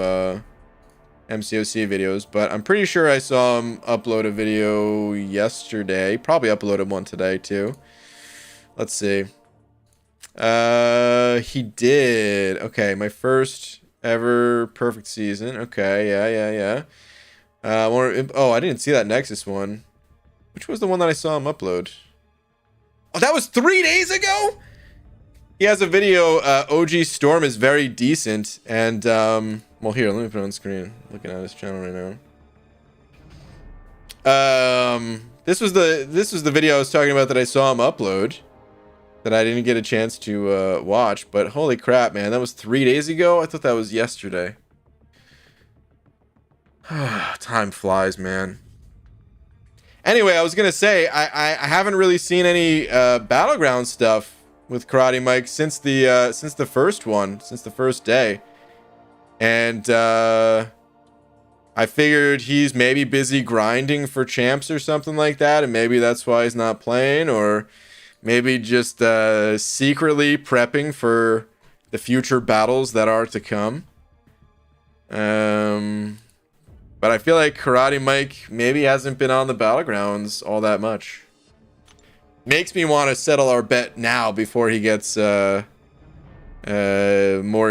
MCOC videos, but I'm pretty sure I saw him upload a video yesterday. Probably uploaded one today, too. Let's see. He did. Okay, my first ever perfect season. Okay, yeah. Oh, I didn't see that Nexus one. Which was the one that I saw him upload? Oh, that was 3 days ago? He has a video, OG Storm is very decent, and, well, here, let me put it on screen. Looking at his channel right now. This was the video I was talking about that I saw him upload, that I didn't get a chance to, watch, but holy crap, man, that was 3 days ago? I thought that was yesterday. Time flies, man. Anyway, I was gonna say I haven't really seen any Battleground stuff with Karate Mike since the first one, since the first day, and I figured he's maybe busy grinding for champs or something like that, and maybe that's why he's not playing, or maybe just secretly prepping for the future battles that are to come. But But I feel like Karate Mike maybe hasn't been on the Battlegrounds all that much. Makes me want to settle our bet now before he gets more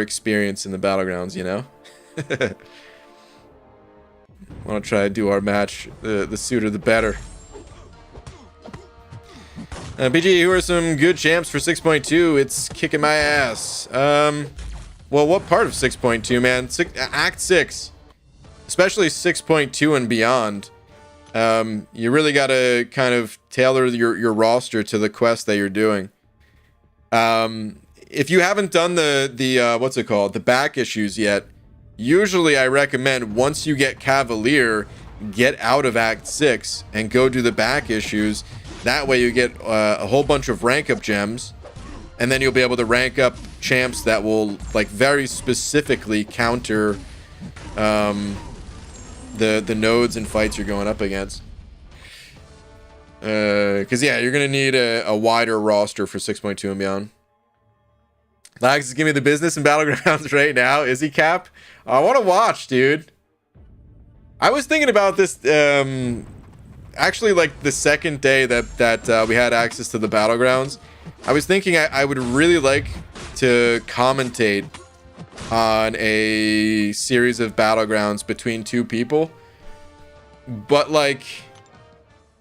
experience in the Battlegrounds, you know? Want to try to do our match the sooner the better. BG, who are some good champs for 6.2? It's kicking my ass. Well, what part of 6.2, man? Act 6. Especially 6.2 and beyond. You really got to kind of tailor your roster to the quest that you're doing. If you haven't done the what's it called? The back issues yet, usually I recommend once you get Cavalier, get out of Act 6 and go do the back issues. That way you get a whole bunch of rank up gems, and then you'll be able to rank up champs that will like very specifically counter the nodes and fights you're going up against. Because yeah, you're gonna need a wider roster for 6.2 and beyond. Lax is giving me the business in Battlegrounds right now. Is he Cap? I want to watch, dude. I was thinking about this actually like the second day that we had access to the Battlegrounds. I was thinking I would really like to commentate on a series of Battlegrounds between two people, but like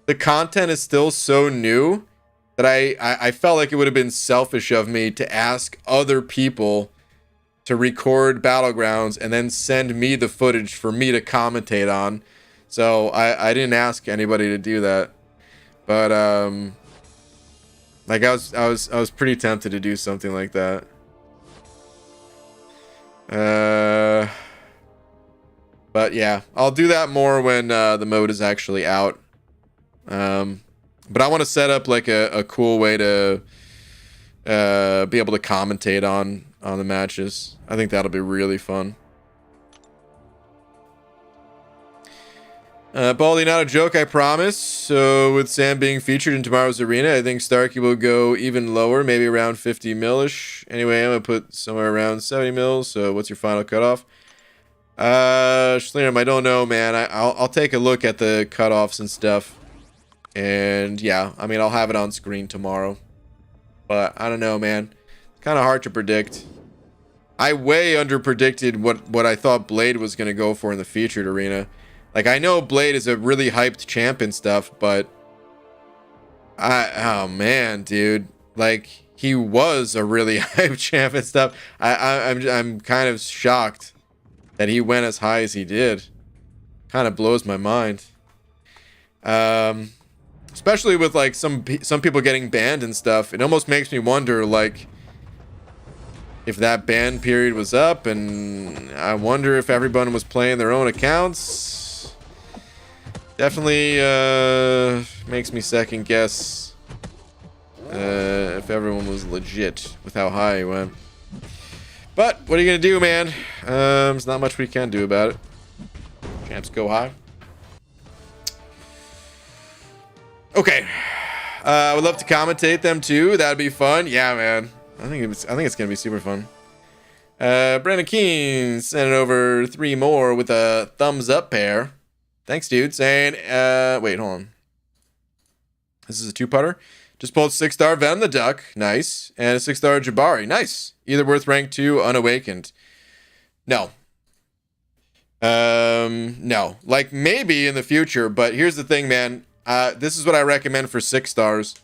the content is still so new that I felt like it would have been selfish of me to ask other people to record Battlegrounds and then send me the footage for me to commentate on. So I didn't ask anybody to do that, but like I was pretty tempted to do something like that. But yeah, I'll do that more when the mode is actually out. But I want to set up like a cool way to be able to commentate on the matches. I think that'll be really fun. Baldy, not a joke, I promise. So with Sam being featured in tomorrow's arena, I think Starkey will go even lower, maybe around 50 mil-ish. Anyway, I'm gonna put somewhere around 70 mils. So what's your final cutoff? Schlium, I don't know, man. I'll take a look at the cutoffs and stuff. And yeah, I mean, I'll have it on screen tomorrow. But I don't know, man. It's kind of hard to predict. I way under predicted what I thought Blade was gonna go for in the featured arena. Like, I know Blade is a really hyped champ and stuff, but oh man, dude, like he was a really hyped champ and stuff. I'm kind of shocked that he went as high as he did. Kind of blows my mind. Especially with like some people getting banned and stuff. It almost makes me wonder, like, if that ban period was up, and I wonder if everyone was playing their own accounts. Definitely makes me second guess if everyone was legit with how high he went. But what are you gonna do, man? There's not much we can do about it. Champs go high. Okay, I would love to commentate them too. That'd be fun. Yeah, man. I think it's gonna be super fun. Brandon Keene sending over 3 more with a thumbs up pair. Thanks, dude. Saying, wait, hold on. This is a 2-putter. Just pulled 6-star Venom the Duck. Nice. And a 6-star Jabari. Nice. Either worth rank 2, unawakened. No. No. Like, maybe in the future, but here's the thing, man. This is what I recommend for 6 stars.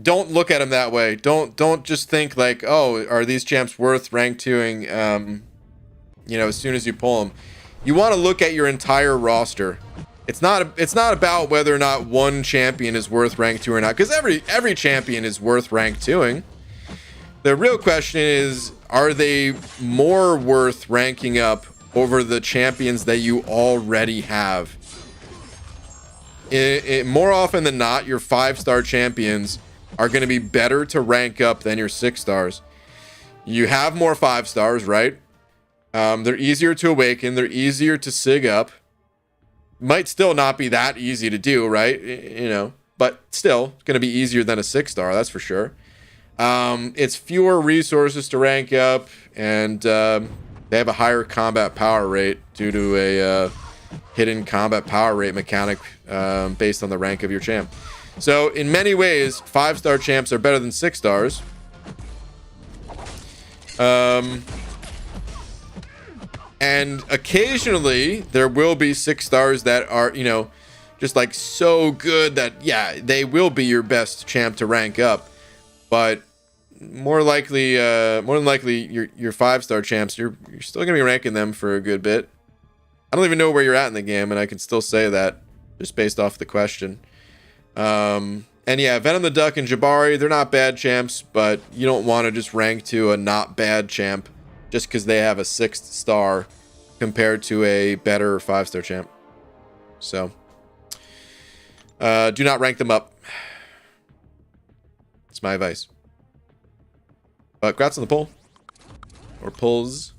Don't look at them that way. Don't just think like, oh, are these champs worth rank 2ing, you know, as soon as you pull them. You want to look at your entire roster. It's not about whether or not one champion is worth rank 2 or not, because every champion is worth rank 2ing. The real question is, are they more worth ranking up over the champions that you already have? More often than not, your 5-star champions are going to be better to rank up than your 6 stars. You have more 5 stars, right? They're easier to awaken. They're easier to sig up. Might still not be that easy to do, right? You know, but still going to be easier than a 6-star. That's for sure. It's fewer resources to rank up, and they have a higher combat power rate due to hidden combat power rate mechanic based on the rank of your champ. So in many ways, 5-star champs are better than 6 stars. And occasionally there will be 6 stars that are, you know, just like so good that, yeah, they will be your best champ to rank up. But more than likely your 5-star champs, you're still gonna be ranking them for a good bit. I don't even know where you're at in the game, and I can still say that just based off the question. And yeah, Venom the Duck and Jabari, they're not bad champs, but you don't want to just rank to a not bad champ just because they have a 6th star compared to a better 5-star champ. So do not rank them up. It's my advice. But congrats on the poll. Or pulls.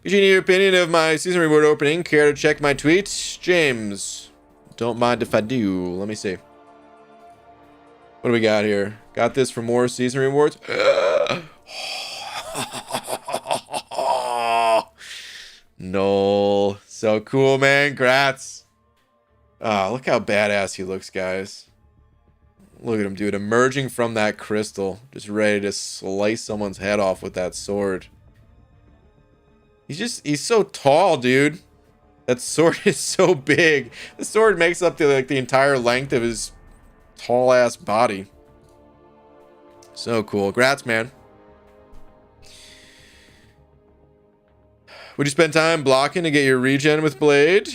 If you need your opinion of my season reward opening, care to check my tweet? James. Don't mind if I do. Let me see. What do we got here? Got this for more season rewards. Knull. So cool, man. Congrats. Ah, look how badass he looks, guys. Look at him, dude. Emerging from that crystal. Just ready to slice someone's head off with that sword. He's so tall, dude. That sword is so big. The sword makes up the entire length of his tall ass body. So cool. Congrats, man. Would you spend time blocking to get your regen with Blade?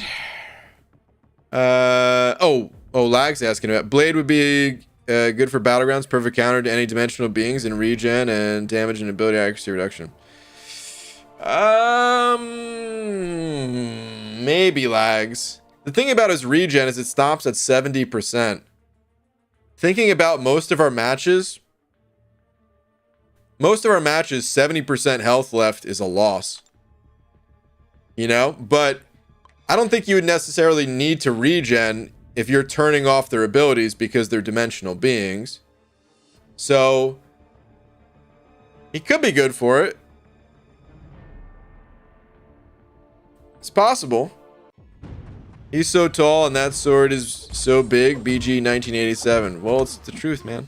Lag's asking about Blade would be good for Battlegrounds, perfect counter to any dimensional beings in regen and damage and ability accuracy reduction. Maybe Lags. The thing about his regen is it stops at 70%. Thinking about most of our matches, 70% health left is a loss. You know, but I don't think you would necessarily need to regen if you're turning off their abilities because they're dimensional beings. So he could be good for it. It's possible. He's so tall and that sword is so big. BG 1987. Well, it's the truth, man.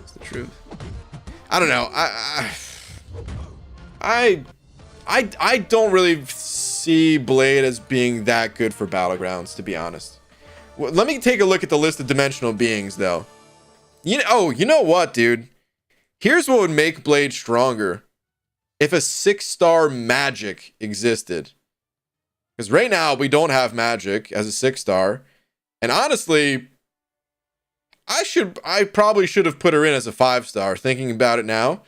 It's the truth. I don't know. I don't really see Blade as being that good for Battlegrounds, to be honest. Well, let me take a look at the list of dimensional beings, though. You know what, dude? Here's what would make Blade stronger. If a 6-star magic existed. Because right now, we don't have magic as a 6-star. And honestly, I probably should have put her in as a 5-star, thinking about it now.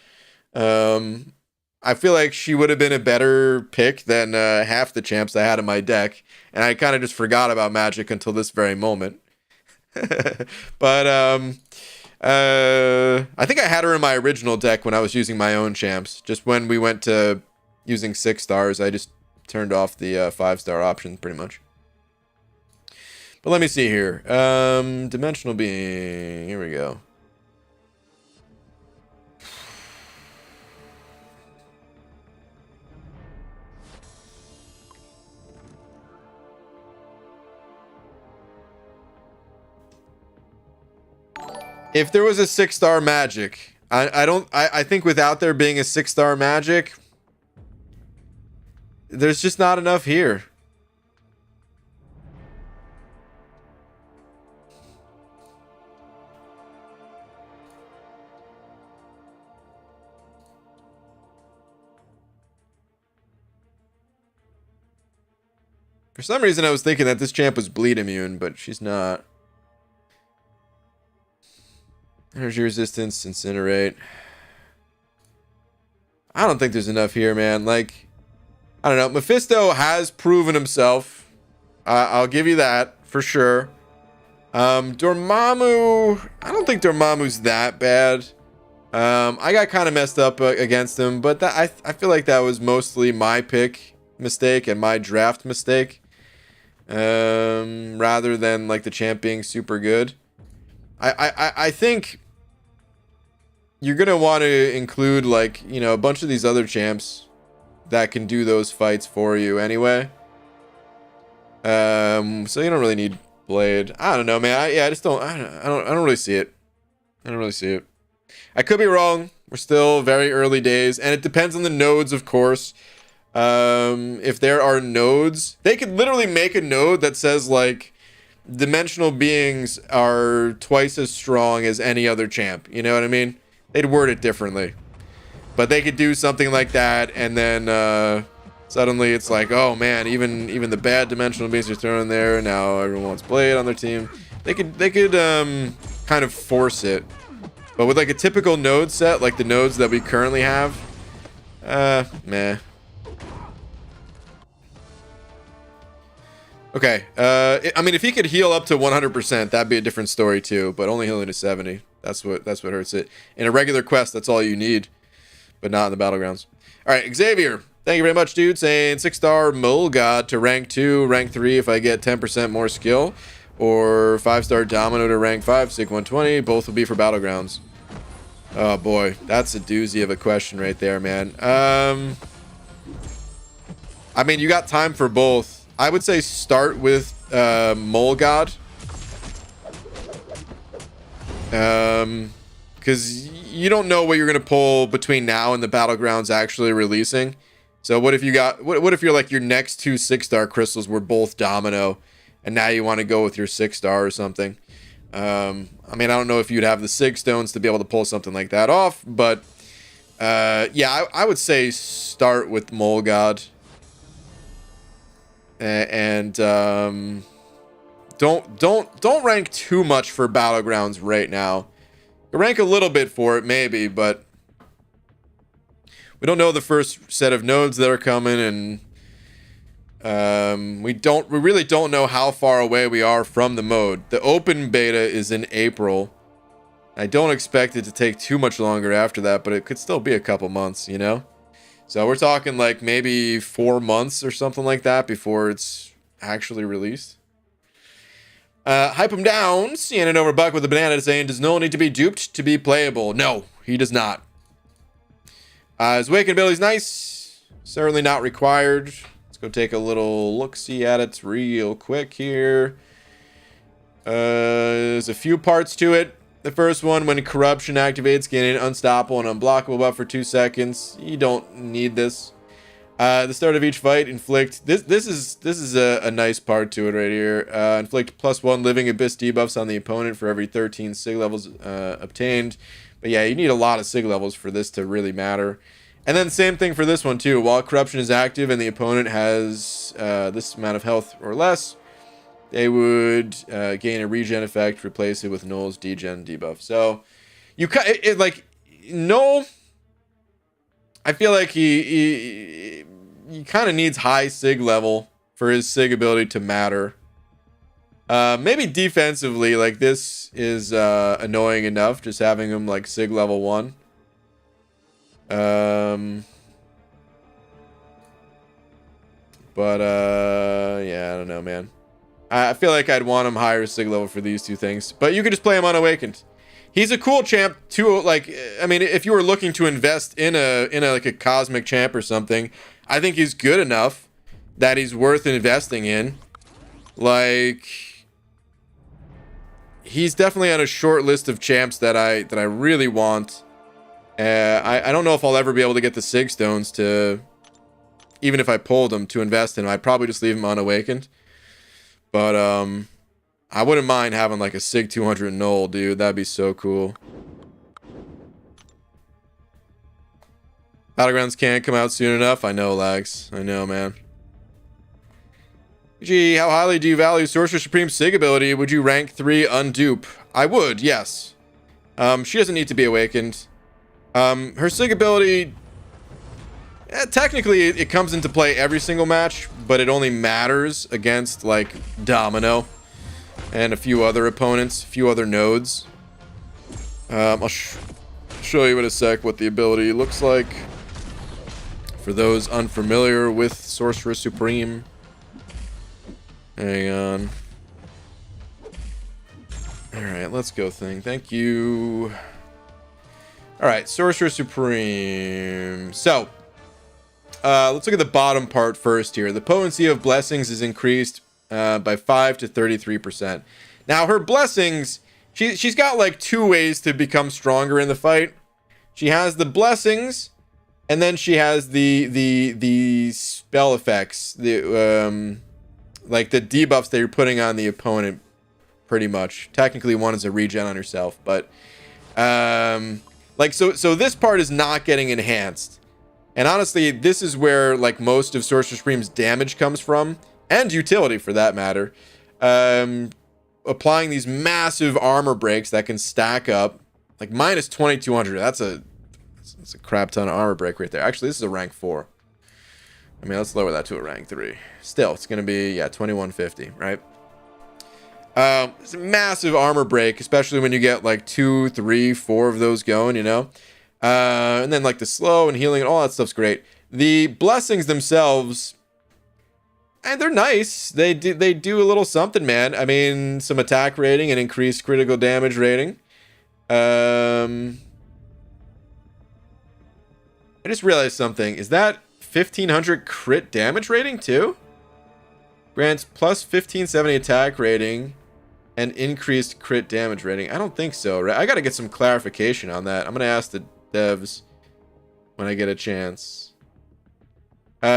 I feel like she would have been a better pick than half the champs I had in my deck. And I kind of just forgot about magic until this very moment. But I think I had her in my original deck when I was using my own champs. Just when we went to using 6 stars, I just turned off the 5-star option pretty much. But let me see here. Dimensional being. Here we go. If there was a 6-star magic, I think without there being a 6-star magic, there's just not enough here. For some reason, I was thinking that this champ was bleed immune, but she's not. Energy resistance, incinerate. I don't think there's enough here, man. Like, I don't know. Mephisto has proven himself. I'll give you that for sure. Dormammu, I don't think Dormammu's that bad. I got kind of messed up against him, but I feel like that was mostly my pick mistake and my draft mistake. Rather than like the champ being super good. I think you're gonna want to include, like, you know, a bunch of these other champs that can do those fights for you anyway. So you don't really need Blade. I don't know, man. I just don't. I don't really see it. I don't really see it. I could be wrong. We're still very early days, and it depends on the nodes, of course. If there are nodes, they could literally make a node that says like dimensional beings are twice as strong as any other champ. You know what I mean? They'd word it differently, but they could do something like that, and then suddenly it's like, oh man, even the bad dimensional beings are thrown in there. Now everyone wants Blade on their team. They could kind of force it. But with like a typical node set, like the nodes that we currently have, meh. Okay, I mean, if he could heal up to 100%, that'd be a different story too. But only healing to 70, that's what hurts it. In a regular quest, that's all you need, but not in the Battlegrounds. All right, Xavier, thank you very much, dude. Saying 6-star Mole God to rank 2, rank 3 if I get 10% more skill, or 5-star Domino to rank 5, Sig 120. Both will be for Battlegrounds. Oh boy, that's a doozy of a question right there, man. I mean, you got time for both. I would say start with Mole God. Because you don't know what you're going to pull between now and the Battlegrounds actually releasing. So what if you got, what if you're like your next 2 6-star crystals were both Domino, and now you want to go with your 6-star or something? I mean, I don't know if you'd have the Sig stones to be able to pull something like that off, but yeah, I would say start with Mole God. And don't rank too much for Battlegrounds right now. Rank a little bit for it maybe, but we don't know the first set of nodes that are coming, and we really don't know how far away we are from the mode. The open beta is in April. I don't expect it to take too much longer after that, but it could still be a couple months, you know? So we're talking like maybe 4 months or something like that before it's actually released. Hype him down. Seeing it over Buck with a banana saying, does Knull need to be duped to be playable? No, he does not. His Awakened ability's nice. Certainly not required. Go take a little look-see at it real quick here. There's a few parts to it. The first one, when corruption activates, gain an unstoppable and unblockable buff for 2 seconds. You don't need this. The start of each fight, inflict. This is a nice part to it right here. Inflict +1 living abyss debuffs on the opponent for every 13 sig levels obtained. But yeah, you need a lot of sig levels for this to really matter. And then same thing for this one too. While corruption is active and the opponent has this amount of health or less, they would gain a regen effect, replace it with Knull's degen debuff. So you like Knull, I feel like he kind of needs high sig level for his sig ability to matter. Maybe defensively, like this is annoying enough, just having him like sig level 1. But yeah, I don't know, man. I feel like I'd want him higher sig level for these two things, but you could just play him unawakened. He's a cool champ too. Like, I mean, if you were looking to invest in a like a cosmic champ or something, I think he's good enough that he's worth investing in. Like, he's definitely on a short list of champs that I really want. I don't know if I'll ever be able to get the Sig stones to, even if I pulled them, to invest in him. I'd probably just leave him unawakened. But I wouldn't mind having like a Sig 200 Knull, dude. That'd be so cool. Battlegrounds can't come out soon enough. I know, Lags. I know, man. Gee, how highly do you value Sorcerer Supreme Sig ability? Would you rank 3 undupe? I would, yes. She doesn't need to be awakened. Her Sig ability, technically it comes into play every single match, but it only matters against like Domino and a few other opponents, a few other nodes. I'll show you in a sec what the ability looks like for those unfamiliar with Sorcerer Supreme. Hang on. Alright, let's go thing. Thank you. Alright, Sorcerer Supreme. So, let's look at the bottom part first here. The potency of blessings is increased by 5 to 33%. Now her blessings, she's got like 2 ways to become stronger in the fight. She has the blessings, and then she has the spell effects, the like the debuffs that you're putting on the opponent. Pretty much. Technically, one is a regen on herself, but like so this part is not getting enhanced. And honestly, this is where like most of Sorcerer Supreme's damage comes from, and utility for that matter. Applying these massive armor breaks that can stack up like minus 2200. That's a crap ton of armor break right there. Actually, this is a rank 4. I mean, let's lower that to a rank 3. Still, it's gonna be 2150, right? It's a massive armor break, especially when you get like 2, 3, 4 of those going, you know. And then like the slow and healing and all that stuff's great. The blessings themselves, and they're nice. They do a little something, man. I mean, some attack rating and increased critical damage rating. I just realized something. Is that 1500 crit damage rating too? Grants plus 1570 attack rating and increased crit damage rating. I don't think so, right? I gotta get some clarification on that. I'm gonna ask the devs when I get a chance. I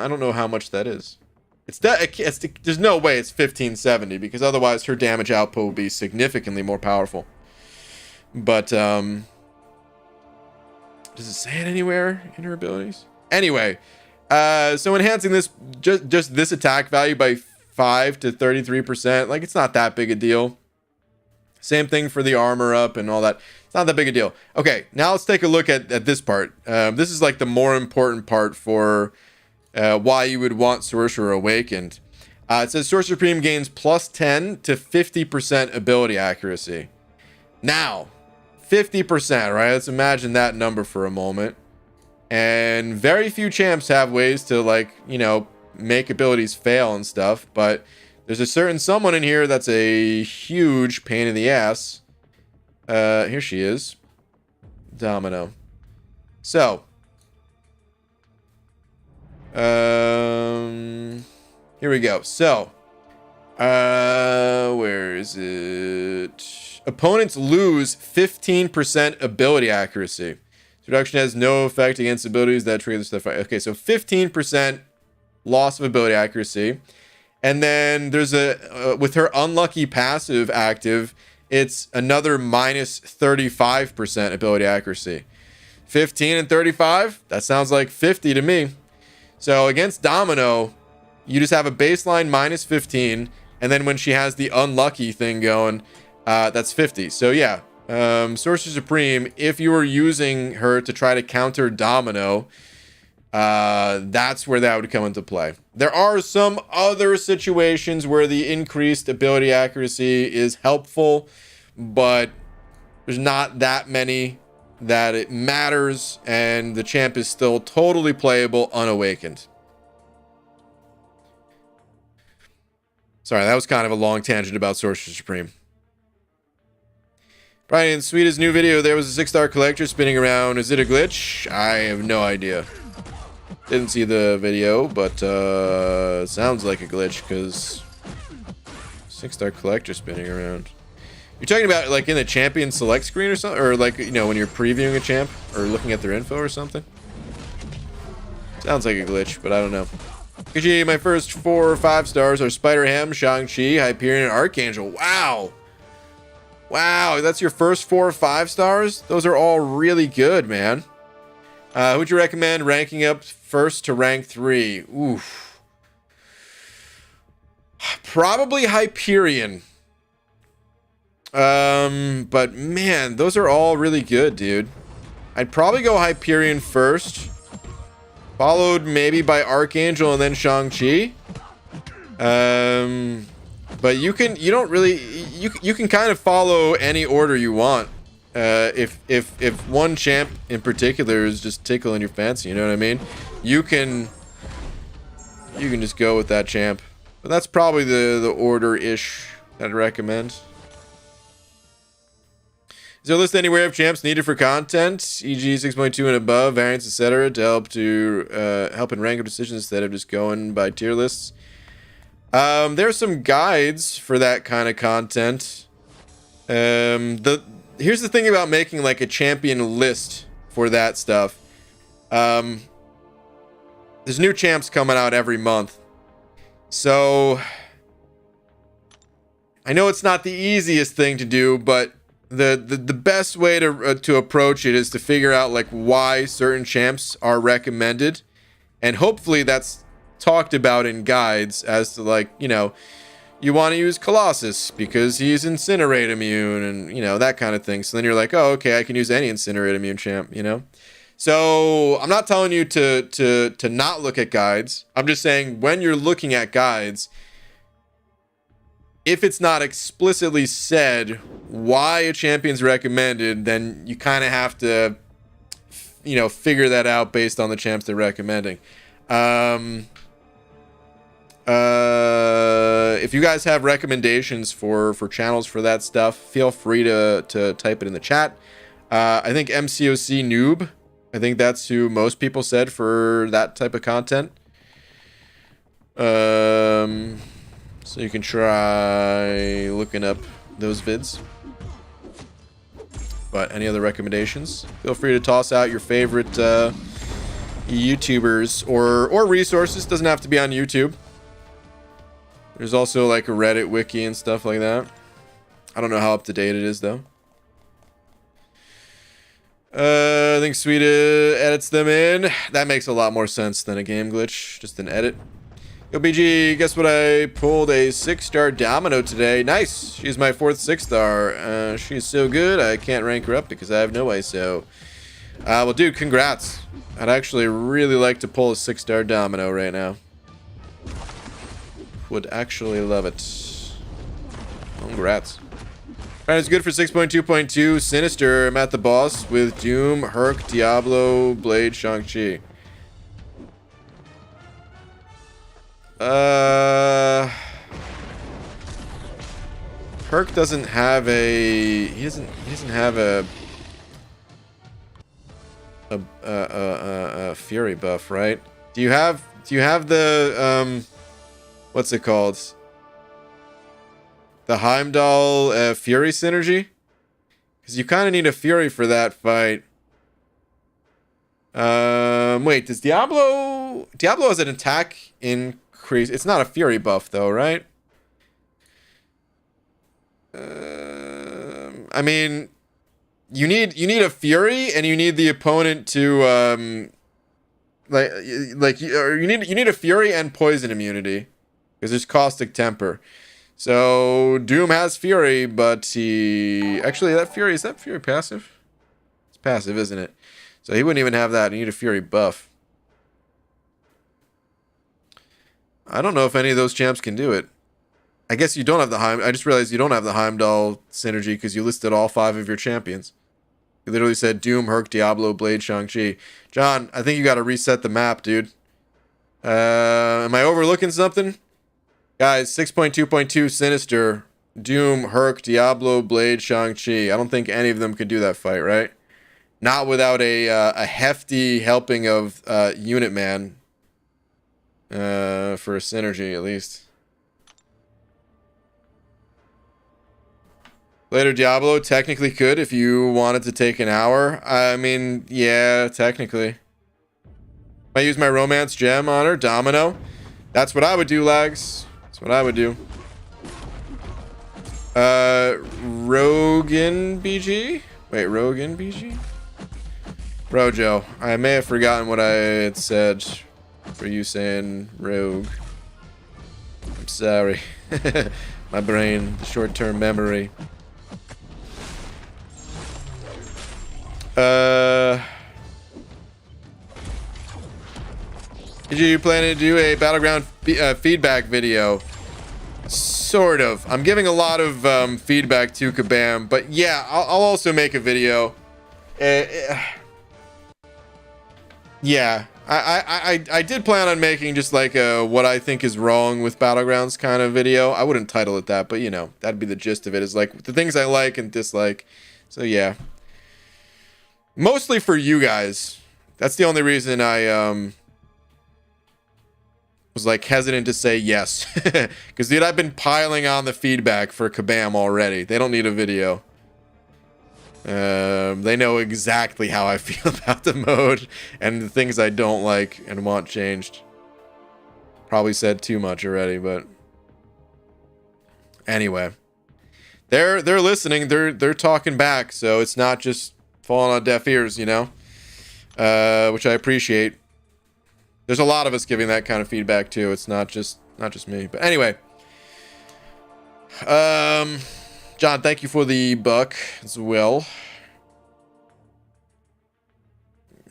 don't know how much that is. There's no way it's 1570, because otherwise her damage output will be significantly more powerful. But does it say it anywhere in her abilities? Anyway, so enhancing this just this attack value by 5 to 33%, like it's not that big a deal. Same thing for the armor up and all that. It's not that big a deal. Okay, now let's take a look at this part. This is like the more important part for why you would want Sorcerer Awakened. It says Sorcerer Supreme gains plus 10 to 50% ability accuracy. Now, 50%, right? Let's imagine that number for a moment. And very few champs have ways to, like, you know, make abilities fail and stuff, but there's a certain someone in here that's a huge pain in the ass. Here she is. Domino. So, here we go. So, where is it? Opponents lose 15% ability accuracy. This reduction has no effect against abilities that trigger the stuff. Okay, so 15% loss of ability accuracy. And then there's with her unlucky passive active, it's another minus 35% ability accuracy. 15 and 35, that sounds like 50 to me. So against Domino, you just have a baseline minus 15, and then when she has the unlucky thing going, that's 50. So yeah, Sorcerer Supreme, if you were using her to try to counter Domino, that's where that would come into play. There are some other situations where the increased ability accuracy is helpful, but there's not that many that it matters, and the champ is still totally playable unawakened. Sorry, that was kind of a long tangent about Sorcerer Supreme. Brian, in Sweet's new video, there was a 6-star collector spinning around. Is it a glitch? I have no idea. Didn't see the video, but sounds like a glitch, because 6-star collector spinning around. You're talking about like in the champion select screen or something, or like, you know, when you're previewing a champ or looking at their info or something. Sounds like a glitch, but I don't know. KG, my first 4 or 5 stars are Spider-Ham, Shang-Chi, Hyperion, and Archangel. Wow. Wow, that's your first 4 or 5 stars? Those are all really good, man. Who'd you recommend ranking up first to rank 3? Oof. Probably Hyperion. But man, those are all really good, dude. I'd probably go Hyperion first, followed maybe by Archangel and then Shang-Chi. But you can kind of follow any order you want. If one champ in particular is just tickling your fancy, you know what I mean? You can just go with that champ. But that's probably the order-ish that I'd recommend. Is there a list anywhere of champs needed for content, e.g. 6.2 and above, variants, etc., to help in rank of decisions instead of just going by tier lists? There's some guides for that kind of content. Here's the thing about making like a champion list for that stuff. There's new champs coming out every month. So I know it's not the easiest thing to do, but the best way to approach it is to figure out like why certain champs are recommended, and hopefully that's talked about in guides as to like, you know, you want to use Colossus because he's Incinerate immune and, you know, that kind of thing. So then you're like, oh, okay, I can use any Incinerate immune champ, you know? So I'm not telling you to not look at guides. I'm just saying when you're looking at guides, if it's not explicitly said why a champion's recommended, then you kind of have to, you know, figure that out based on the champs they're recommending. If you guys have recommendations for channels for that stuff, feel free to type it in the chat. I think MCOC Noob, I think that's who most people said for that type of content. So you can try looking up those vids. But any other recommendations? Feel free to toss out your favorite YouTubers or resources. Doesn't have to be on YouTube. There's also like a Reddit wiki and stuff like that. I don't know how up to date it is though. I think Suida edits them in. That makes a lot more sense than a game glitch, just an edit. Yo, BG, guess what? I pulled a 6-star Domino today. Nice. She's my 4th 6-star. She's so good, I can't rank her up because I have no ISO. Well, dude, congrats. I'd actually really like to pull a 6-star Domino right now. Would actually love it. Congrats. Alright, it's good for 6.2.2. Sinister. I'm at the boss with Doom, Herc, Diablo, Blade, Shang-Chi. Herc doesn't have a... He doesn't have a Fury buff, right? Do you have the what's it called? The Heimdall Fury synergy? Because you kind of need a Fury for that fight. Wait, does Diablo has an attack increase? It's not a Fury buff though, right? I mean, you need a Fury and you need the opponent to you need a Fury and poison immunity because there's caustic temper. So Doom has Fury, but he actually is that Fury passive? It's passive, isn't it? So he wouldn't even have that. You need a Fury buff. I don't know if any of those champs can do it. I guess you don't have the I just realized you don't have the Heimdall synergy because you listed all 5 of your champions. You literally said Doom, Herc, Diablo, Blade, Shang-Chi. John, I think you got to reset the map, dude. Am I overlooking something? Guys, 6.2.2 Sinister, Doom, Herc, Diablo, Blade, Shang-Chi. I don't think any of them could do that fight, right? Not without a hefty helping of Unit Man. For a synergy, at least. Later Diablo technically could if you wanted to take an hour. I mean, yeah, technically. I use my romance gem on her, Domino. That's what I would do, lags. That's what I would do. Rogan BG? Wait, Rogan BG? Rojo, I may have forgotten what I had said for you saying rogue. I'm sorry. My brain, short-term memory. Did you plan to do a Battleground feedback video? Sort of. I'm giving a lot of feedback to Kabam, but yeah, I'll also make a video. Yeah, I did plan on making just like a what I think is wrong with Battlegrounds kind of video. I wouldn't title it that, but you know, that'd be the gist of it, is like the things I like and dislike. So yeah. Mostly for you guys. That's the only reason I was like hesitant to say yes. Because, dude, I've been piling on the feedback for Kabam already. They don't need a video. They know exactly how I feel about the mode and the things I don't like and want changed. Probably said too much already, but anyway, they're listening. They're talking back, so it's not just falling on deaf ears, you know, which I appreciate. There's a lot of us giving that kind of feedback too. It's not just me, but anyway. John, thank you for the buck as well.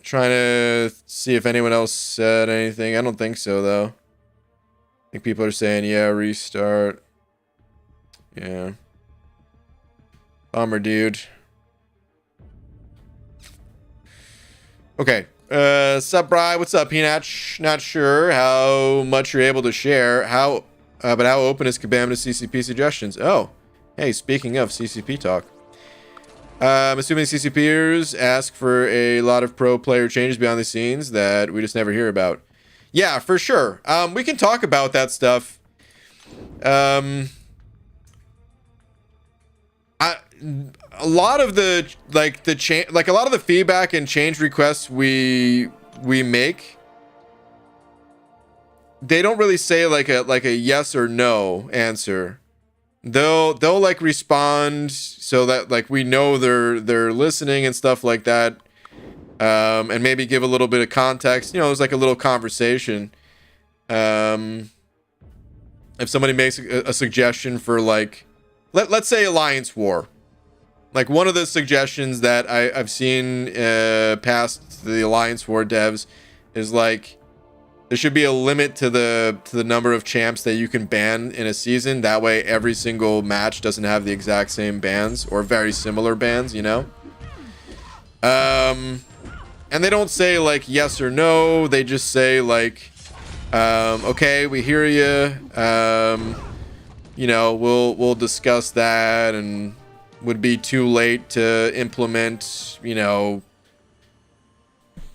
Trying to see if anyone else said anything. I don't think so, though. I think people are saying, yeah, restart. Yeah. Bummer, dude. Okay. Sup, Bri? What's up, Peanut? Not sure how much you're able to share. But how open is Kabam to CCP suggestions? Oh. Hey, speaking of CCP talk. I'm assuming CCPers ask for a lot of pro player changes behind the scenes that we just never hear about. Yeah, for sure. We can talk about that stuff. A lot of the a lot of the feedback and change requests we make, they don't really say like a yes or no answer. They'll like respond so that like we know they're listening and stuff like that, and maybe give a little bit of context. You know, it's like a little conversation. If somebody makes a suggestion for like, let's say Alliance War, like one of the suggestions that I've seen past the Alliance War devs is like, there should be a limit to the number of champs that you can ban in a season. That way, every single match doesn't have the exact same bans or very similar bans, you know? And they don't say, like, yes or no. They just say, like, okay, we hear you. You know, we'll discuss that, and would be too late to implement, you know,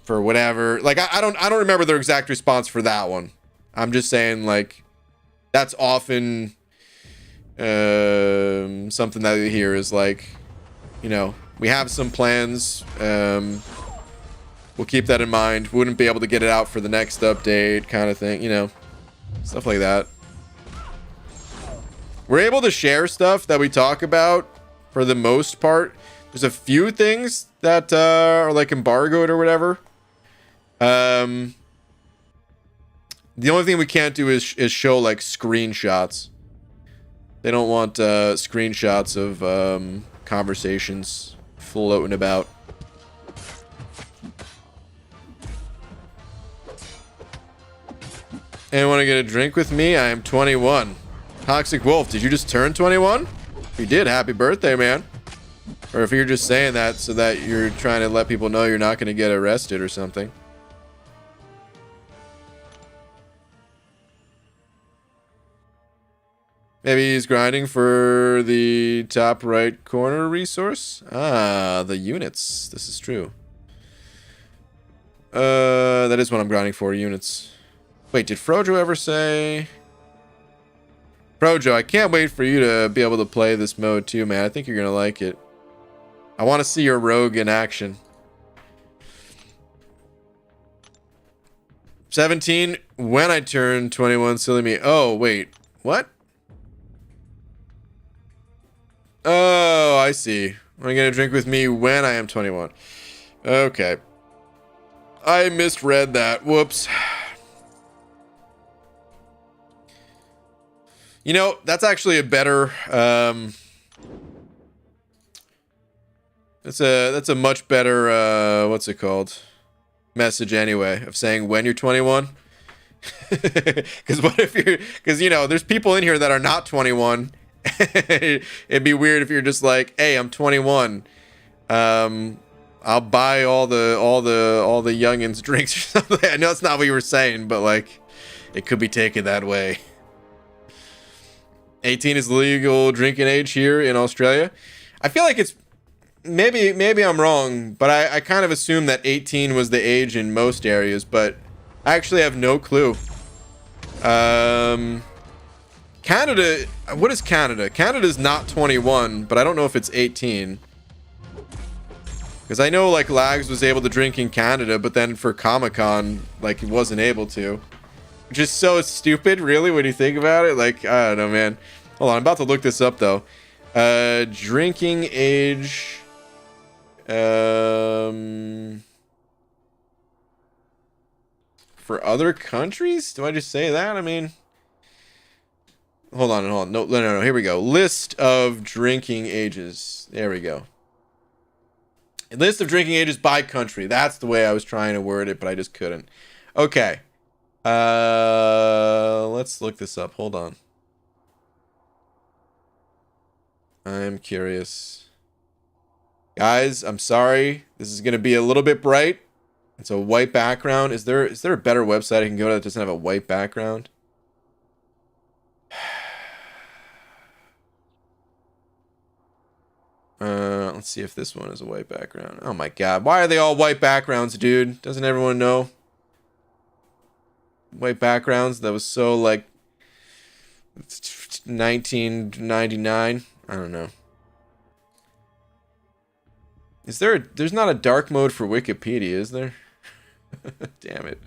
for whatever. Like I don't remember their exact response for that one. I'm just saying, like, that's often something that you hear is like, you know, we have some plans, we'll keep that in mind, wouldn't be able to get it out for the next update, kind of thing, you know, stuff like that. We're able to share stuff that we talk about for the most part. There's a few things that are like embargoed or whatever. The only thing we can't do is show like screenshots. They don't want screenshots of conversations floating about. Anyone want to get a drink with me? I am 21. Toxic Wolf, did you just turn 21? If you did, happy birthday, man. Or if you're just saying that so that you're trying to let people know you're not going to get arrested or something. Maybe he's grinding for the top right corner resource. Ah, the units. This is true. That is what I'm grinding for, units. Wait, did Frojo ever say... Frojo, I can't wait for you to be able to play this mode too, man. I think you're going to like it. I want to see your rogue in action. 17, when I turn 21, silly me. Oh, wait. What? Oh, I see. Are you going to drink with me when I am 21? Okay. I misread that. Whoops. You know, that's actually a better... That's a much better, what's it called? Message anyway, of saying when you're 21. Because what if you're... Because, you know, there's people in here that are not 21. It'd be weird if you're just like, hey, I'm 21. I'll buy all the youngins drinks or something. I know that's not what you were saying, but like, it could be taken that way. 18 is legal drinking age here in Australia. I feel like it's maybe I'm wrong, but I kind of assume that 18 was the age in most areas, but I actually have no clue. Canada, what is Canada? Canada's not 21, but I don't know if it's 18. Because I know, like, Lags was able to drink in Canada, but then for Comic-Con, like, he wasn't able to. Which is so stupid, really, when you think about it. Like, I don't know, man. Hold on, I'm about to look this up, though. Drinking age... for other countries? Do I just say that? I mean... Hold on. No. Here we go. List of drinking ages. There we go. A list of drinking ages by country. That's the way I was trying to word it, but I just couldn't. Okay. Let's look this up. Hold on. I'm curious. Guys, I'm sorry. This is going to be a little bit bright. It's a white background. Is there a better website I can go to that doesn't have a white background? Let's see if this one is a white background. Oh my god. Why are they all white backgrounds, dude? Doesn't everyone know? White backgrounds? That was so, like... 1999? I don't know. Is there there's not a dark mode for Wikipedia, is there? Damn it.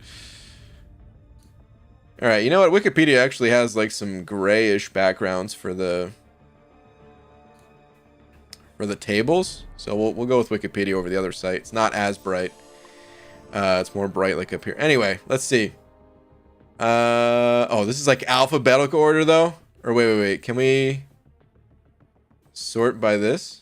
Alright, you know what? Wikipedia actually has, like, some grayish backgrounds for the tables. So we'll go with Wikipedia over the other site. It's not as bright. It's more bright, like, up here. Anyway, let's see. Oh, this is like alphabetical order, though? Or wait. Can we sort by this?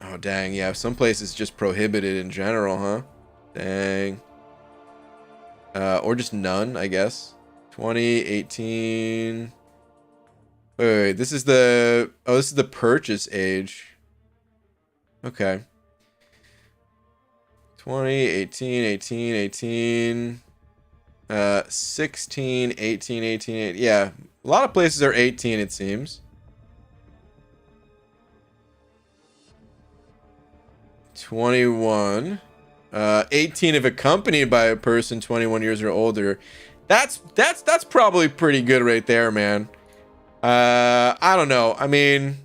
Oh, dang. Yeah, some places just prohibited in general, huh? Dang. Or just none, I guess. 2018. Wait. This is the... Oh, this is the purchase age. Okay. 20, 18, 18, 18. 16, 18, 18. Yeah. A lot of places are 18, it seems. 21. 18 if accompanied by a person 21 years or older. That's probably pretty good right there, man. I don't know. I mean,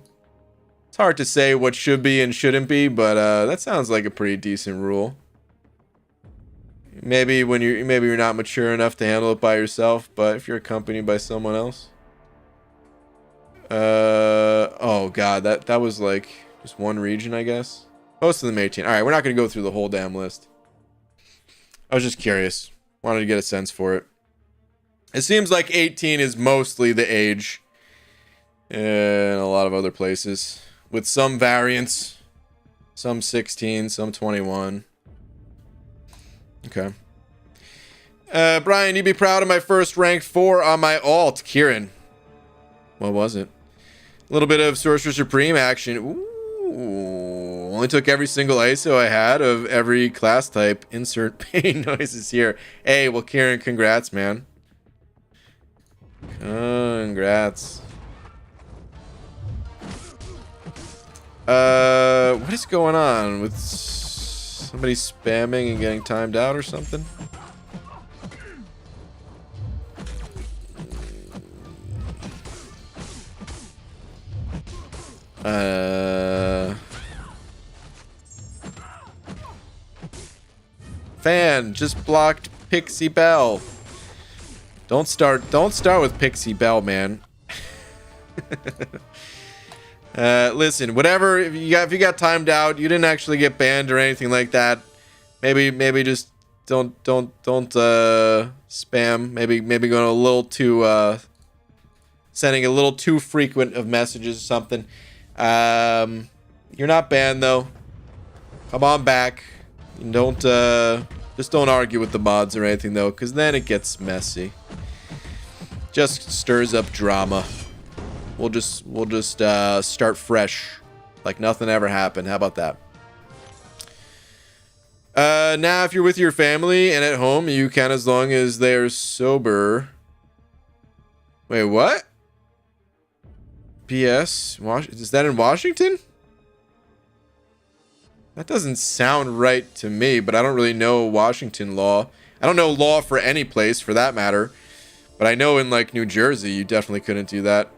it's hard to say what should be and shouldn't be, but that sounds like a pretty decent rule. Maybe you're not mature enough to handle it by yourself, but if you're accompanied by someone else. Oh god, that was like just one region, I guess. Most of them 18. All right, we're not going to go through the whole damn list. I was just curious. Wanted to get a sense for it. It seems like 18 is mostly the age in a lot of other places, with some variants. Some 16, some 21. Okay. Brian, you'd be proud of my first ranked 4 on my alt. Kieran. What was it? A little bit of Sorcerer Supreme action. Ooh. Only took every single ISO I had of every class type. Insert pain noises here. Hey, well, Kieran, congrats, man. Congrats. What is going on with somebody spamming and getting timed out or something? Fan just blocked Pixie Bell. Don't start with Pixie Bell, man. Listen, whatever, if you got timed out, you didn't actually get banned or anything like that. Maybe just don't spam. Maybe going a little too sending a little too frequent of messages or something. You're not banned though. Come on back. Don't just don't argue with the mods or anything though, because then it gets messy. Just stirs up drama. We'll just start fresh, like nothing ever happened. How about that? Now, if you're with your family and at home, you can, as long as they're sober. Wait, what? PS? Is that in Washington? That doesn't sound right to me, but I don't really know Washington law. I don't know law for any place for that matter. But I know in like New Jersey, you definitely couldn't do that.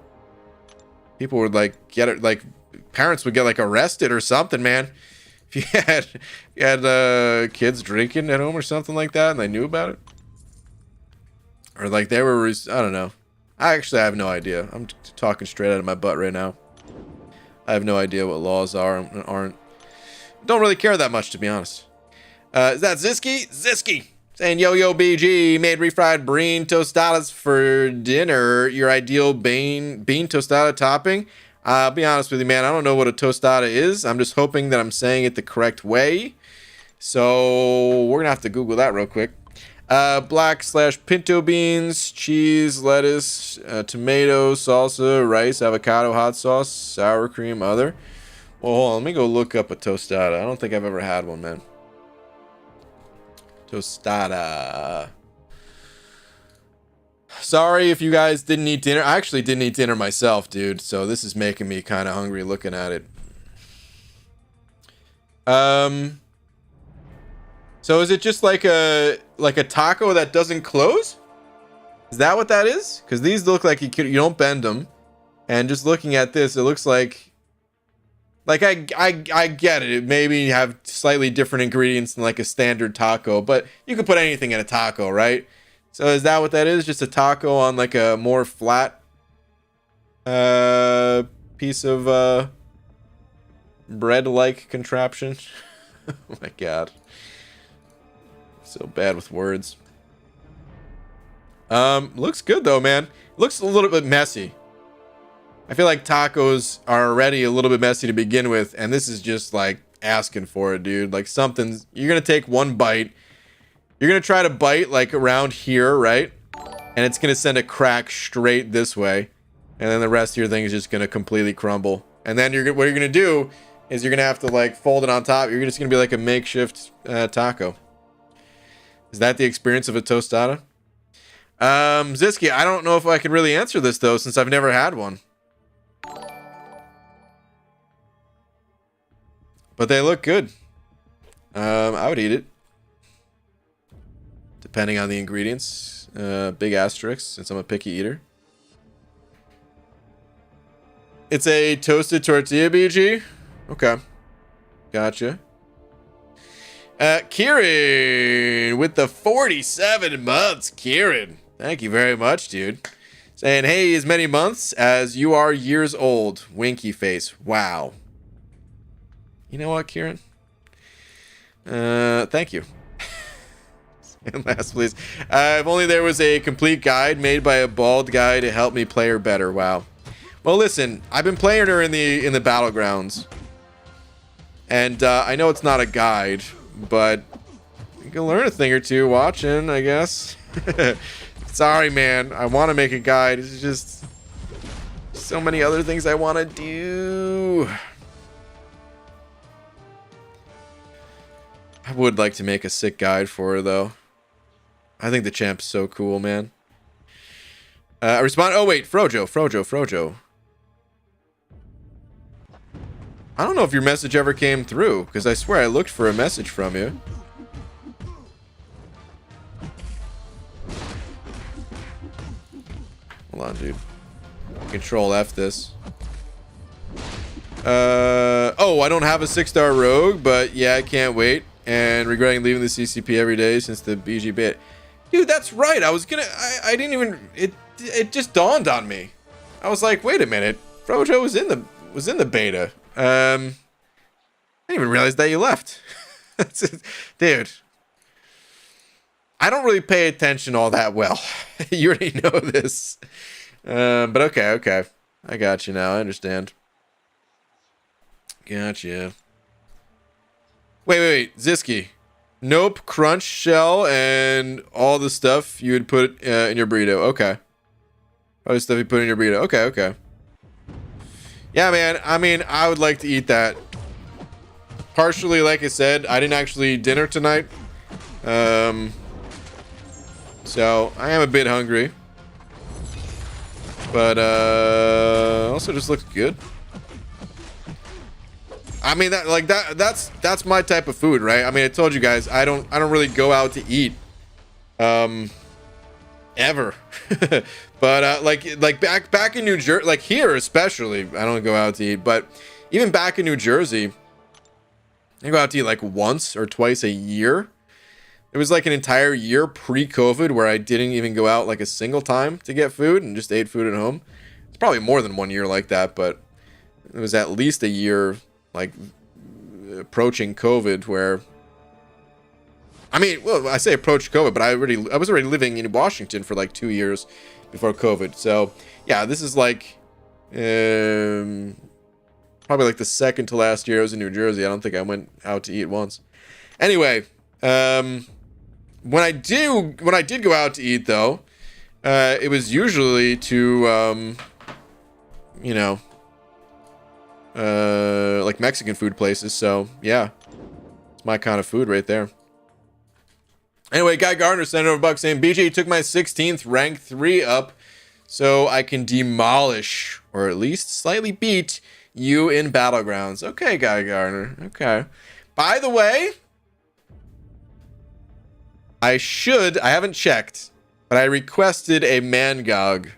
People would like get it, like parents would get like arrested or something, man. If you had kids drinking at home or something like that and they knew about it. Or like they were, I don't know. I have no idea. I'm talking straight out of my butt right now. I have no idea what laws are and aren't. Don't really care that much, to be honest. Is that Zisky? Zisky! Saying, yo, BG, made refried bean tostadas for dinner. Your ideal bean tostada topping? I'll be honest with you, man. I don't know what a tostada is. I'm just hoping that I'm saying it the correct way. So we're going to have to Google that real quick. Black/pinto beans, cheese, lettuce, tomato, salsa, rice, avocado, hot sauce, sour cream, other. Well, hold on. Let me go look up a tostada. I don't think I've ever had one, man. Tostada. Sorry if you guys didn't eat dinner. I actually didn't eat dinner myself, dude. So this is making me kind of hungry looking at it. So is it just like a taco that doesn't close? Is that what that is? Because these look like you don't bend them. And just looking at this, it looks like I get it. It maybe have slightly different ingredients than like a standard taco, but you could put anything in a taco, right? So is that what that is? Just a taco on like a more flat piece of bread-like contraption? Oh my god. So bad with words. Looks good though, man. Looks a little bit messy. I feel like tacos are already a little bit messy to begin with, and this is just like asking for it, dude. Like something's, you're gonna take one bite, you're gonna try to bite like around here, right? And it's gonna send a crack straight this way, and then the rest of your thing is just gonna completely crumble. And then what you're gonna do is you're gonna have to like fold it on top. You're just gonna be like a makeshift taco. Is that the experience of a tostada? Zisky, I don't know if I can really answer this though, since I've never had one. But they look good. I would eat it. Depending on the ingredients. Big asterisk, since I'm a picky eater. It's a toasted tortilla, BG? Okay. Gotcha. Kieran with the 47 months. Kieran, thank you very much, dude. Saying, hey, as many months as you are years old. Winky face. Wow. You know what, Kieran? Thank you. And last, please. If only there was a complete guide made by a bald guy to help me play her better. Wow. Well, listen, I've been playing her in the Battlegrounds. And I know it's not a guide, but you can learn a thing or two watching, I guess. Sorry, man. I want to make a guide. It's just so many other things I want to do. I would like to make a sick guide for her, though. I think the champ's so cool, man. I respond. Oh, wait. Frojo. I don't know if your message ever came through, because I swear I looked for a message from you. Hold on, dude. Control F this. Oh, I don't have a 6-star rogue, but yeah, I can't wait. And regretting leaving the CCP every day since the BG beta. Dude, that's right. I was gonna, I didn't even, it just dawned on me. I was like, wait a minute. Frojo was in the beta. I didn't even realize that you left. Dude. I don't really pay attention all that well. You already know this. But okay. I got you now. I understand. Gotcha. Wait. Zisky. Nope. Crunch, shell, and all the stuff you would put in your burrito. Okay. All the stuff you put in your burrito. Okay. Yeah, man. I mean, I would like to eat that. Partially, like I said, I didn't actually eat dinner tonight. So, I am a bit hungry. But, also just looks good. I mean, that's my type of food, right? I mean, I told you guys, I don't really go out to eat ever. But like back in New Jersey, like here especially, I don't go out to eat, but even back in New Jersey, I go out to eat like once or twice a year. It was like an entire year pre-COVID where I didn't even go out like a single time to get food and just ate food at home. It's probably more than 1 year like that, but it was at least a year like approaching COVID where, I mean, well, I say approach COVID, but I was already living in Washington for like 2 years before COVID. So yeah, this is like probably like the second to last year I was in New Jersey. I don't think I went out to eat once. Anyway, when I did go out to eat though, it was usually to you know, like Mexican food places. So yeah, it's my kind of food right there. Anyway, Guy Gardner sent over a buck saying, BJ took my 16th rank 3 up so I can demolish, or at least slightly beat, you in Battlegrounds. Okay, Guy Gardner. Okay. By the way, I haven't checked, but I requested a MCOC.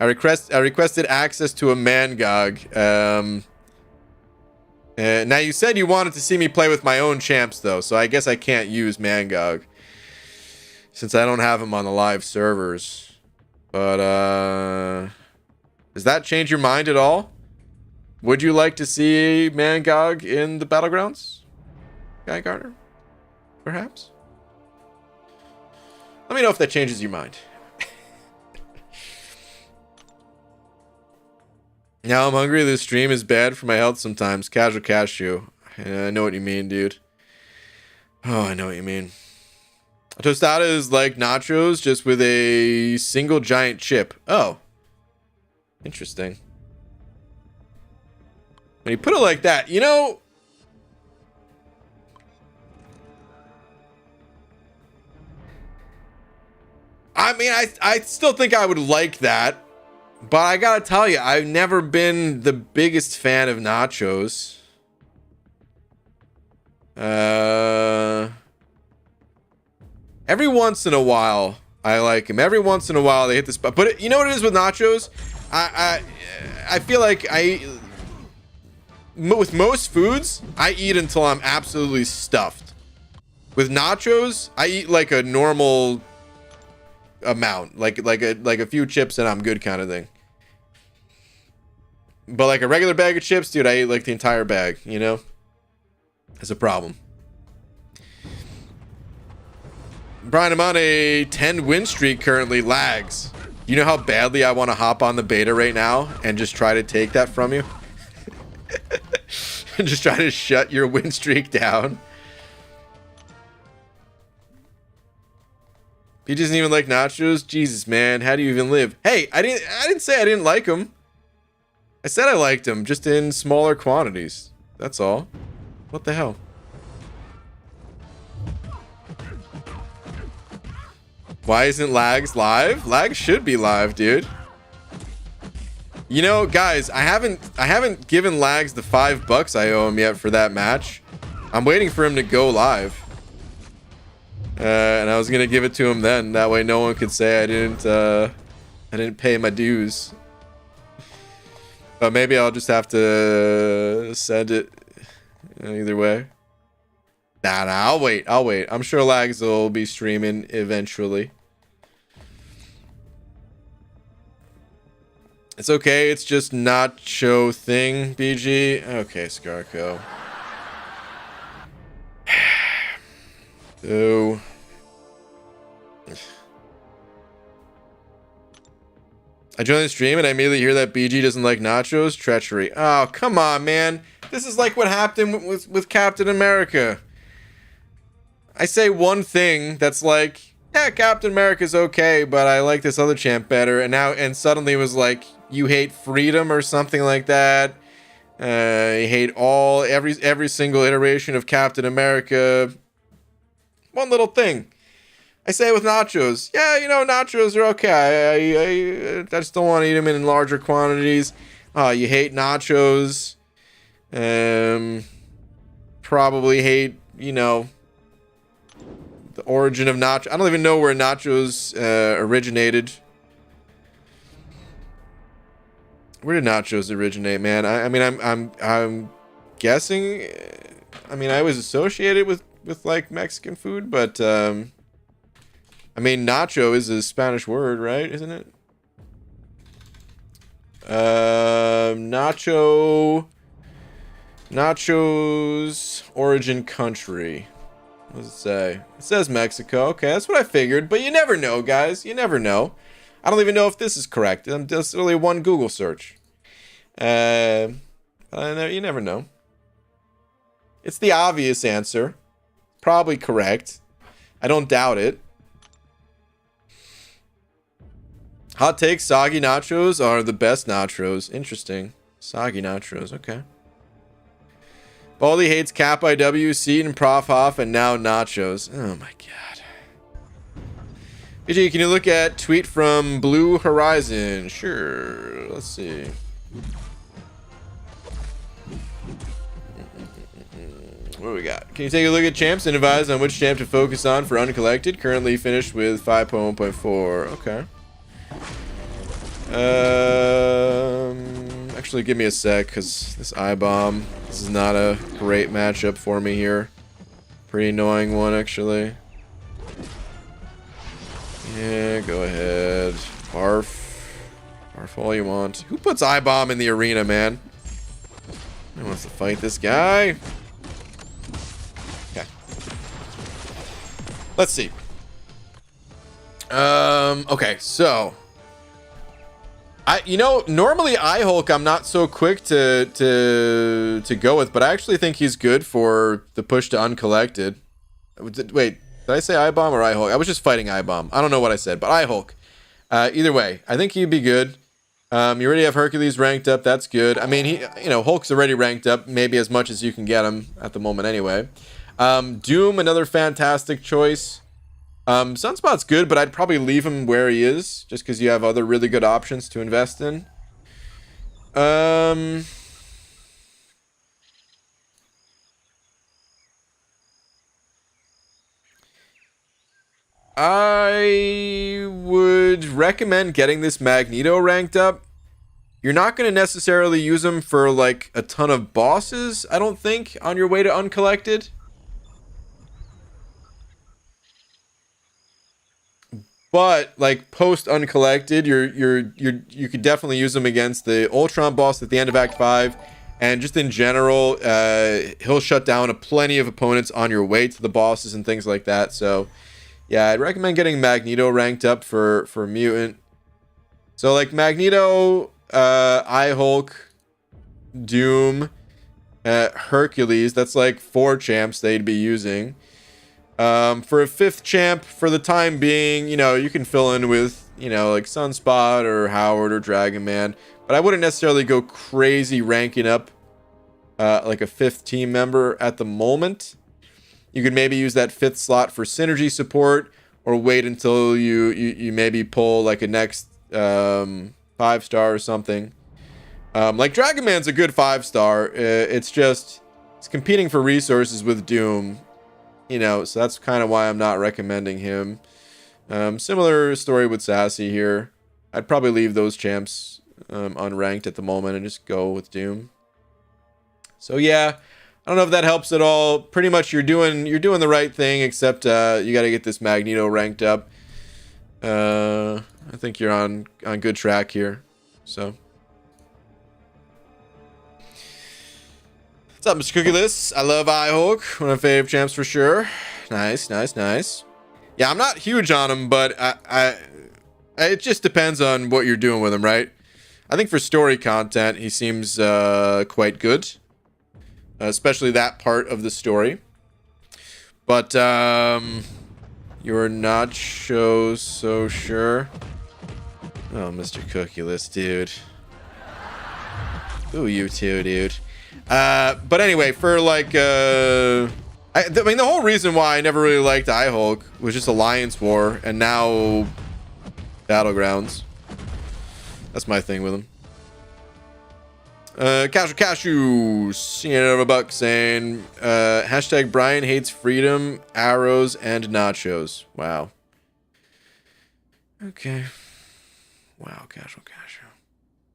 I requested access to a MCOC. Now you said you wanted to see me play with my own champs though, so I guess I can't use MCOC since I don't have them on the live servers. But does that change your mind at all? Would you like to see MCOC in the Battlegrounds, Guy Gardner? Perhaps? Let me know if that changes your mind. Now I'm hungry. This stream is bad for my health sometimes. Casual cashew. I know what you mean, dude. Oh, I know what you mean. A tostada is like nachos, just with a single giant chip. Oh. Interesting. When you put it like that, you know... I mean, I still think I would like that. But I gotta tell you, I've never been the biggest fan of nachos. Every once in a while, I like them. Every once in a while, they hit the spot. But you know what it is with nachos? I feel like with most foods, I eat until I'm absolutely stuffed. With nachos, I eat like a normal amount, like a few chips and I'm good kind of thing. But like a regular bag of chips, dude, I eat like the entire bag, you know? It's a problem. Brian, I'm on a 10 win streak currently. Lags. You know how badly I want to hop on the beta right now and just try to take that from you? And just try to shut your win streak down. He doesn't even like nachos? Jesus, man. How do you even live? Hey, I didn't say I didn't like them. I said I liked them, just in smaller quantities. That's all. What the hell? Why isn't Lags live? Lags should be live, dude. You know, guys, I haven't given Lags the $5 I owe him yet for that match. I'm waiting for him to go live. And I was gonna give it to him then. That way no one could say I didn't pay my dues. But maybe I'll just have to send it either way. Nah, I'll wait. I'm sure Lags will be streaming eventually. It's okay. It's just nacho thing, BG. Okay, Scarco. Oh. I joined the stream and I immediately hear that BG doesn't like nachos. Treachery. Oh, come on, man. This is like what happened with Captain America. I say one thing that's like, yeah, Captain America's okay, but I like this other champ better. And suddenly it was like, you hate freedom or something like that. You hate every single iteration of Captain America. One little thing. I say with nachos, yeah, you know, nachos are okay. I just don't want to eat them in larger quantities. You hate nachos. Probably hate, you know, the origin of nacho. I don't even know where nachos originated. Where did nachos originate, man? I mean, I'm guessing. I mean, I was associated with like Mexican food, but I mean, nacho is a Spanish word, right? Isn't it? Nachos origin country. What does it say? It says Mexico. Okay, that's what I figured, but you never know, guys. You never know. I don't even know if this is correct. I'm just only one Google search. You never know. It's the obvious answer. Probably correct. I don't doubt it. Hot take, soggy nachos are the best nachos. Interesting. Soggy nachos, okay. Baldy hates Cap IW, Seed and Prof Hoff, and now nachos. Oh my god. BG, can you look at tweet from Blue Horizon? Sure. Let's see. What do we got? Can you take a look at champs and advise on which champ to focus on for Uncollected? Currently finished with 5.1.4. Okay. Actually, give me a sec, because this I-bomb, this is not a great matchup for me here. Pretty annoying one, actually. Yeah, go ahead. Barf. Barf all you want. Who puts I-bomb in the arena, man? Who wants to fight this guy? Okay. Let's see. Okay, so normally I-Hulk I'm not so quick to go with, but I actually think he's good for the push to Uncollected. Wait, did I say I-Bomb or I-Hulk? I was just fighting I-Bomb. I don't know what I said, but I-Hulk. Either way, I think he'd be good. You already have Hercules ranked up. That's good. I mean, Hulk's already ranked up, maybe as much as you can get him at the moment anyway. Doom, another fantastic choice. Sunspot's good, but I'd probably leave him where he is, just because you have other really good options to invest in. I would recommend getting this Magneto ranked up. You're not going to necessarily use him for like a ton of bosses, I don't think, on your way to Uncollected. But like post Uncollected, you could definitely use him against the Ultron boss at the end of Act 5, and just in general, he'll shut down plenty of opponents on your way to the bosses and things like that. So yeah, I'd recommend getting Magneto ranked up for Mutant. So like Magneto, I-Hulk, Doom, Hercules. That's like 4 champs they'd be using. For a 5th champ, for the time being, you can fill in with, like Sunspot or Howard or Dragon Man. But I wouldn't necessarily go crazy ranking up like a 5th team member at the moment. You could maybe use that 5th slot for synergy support, or wait until you maybe pull like a next 5-star or something. Like Dragon Man's a good 5-star. It's competing for resources with Doom. So that's kind of why I'm not recommending him. Similar story with Sassy here. I'd probably leave those champs unranked at the moment and just go with Doom. So yeah, I don't know if that helps at all. Pretty much you're doing the right thing, except you got to get this Magneto ranked up. I think you're on good track here. So what's up, Mr. Cookieless? I love I-Hulk, one of my favorite champs for sure. Nice. Yeah, I'm not huge on him, but it just depends on what you're doing with him, right? I think for story content, he seems quite good, especially that part of the story. But you're not so sure. Oh, Mr. Cookieless, dude. Ooh, you too, dude. But anyway, for like, I mean, the whole reason why I never really liked I-Hulk was just Alliance War, and now Battlegrounds. That's my thing with him. Cashew, seeing over a buck saying, hashtag Brian hates freedom, arrows, and nachos. Wow. Okay. Wow, Cashew.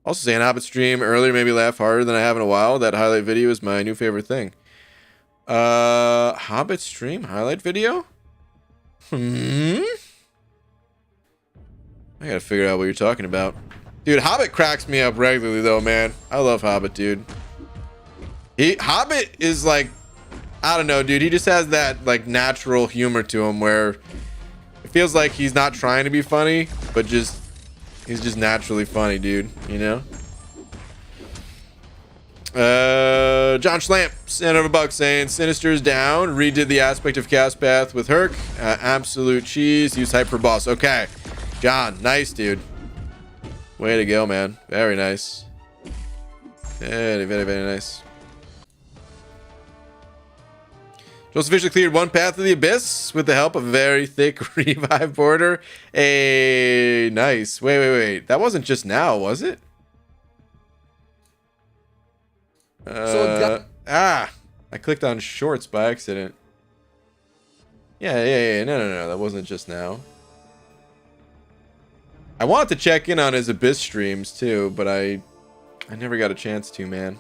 Also saying Hobbit stream earlier made me laugh harder than I have in a while. That highlight video is my new favorite thing. Hobbit stream highlight video? I gotta figure out what you're talking about. Dude, Hobbit cracks me up regularly though, man. I love Hobbit, dude. Hobbit is like, I don't know, dude. He just has that like natural humor to him where it feels like he's not trying to be funny, but he's just naturally funny, dude, you know? John Schlamp, sent over a buck saying Sinister's down, redid the aspect of Cast Path with Herc, absolute cheese, use hype for boss. Okay, John, nice, dude. Way to go, man. Very nice. Very, very, very nice. Just officially cleared one path of the abyss with the help of a very thick revive border. Hey, nice. Wait. That wasn't just now, was it? I clicked on shorts by accident. Yeah. No. That wasn't just now. I wanted to check in on his abyss streams too, but I never got a chance to, man.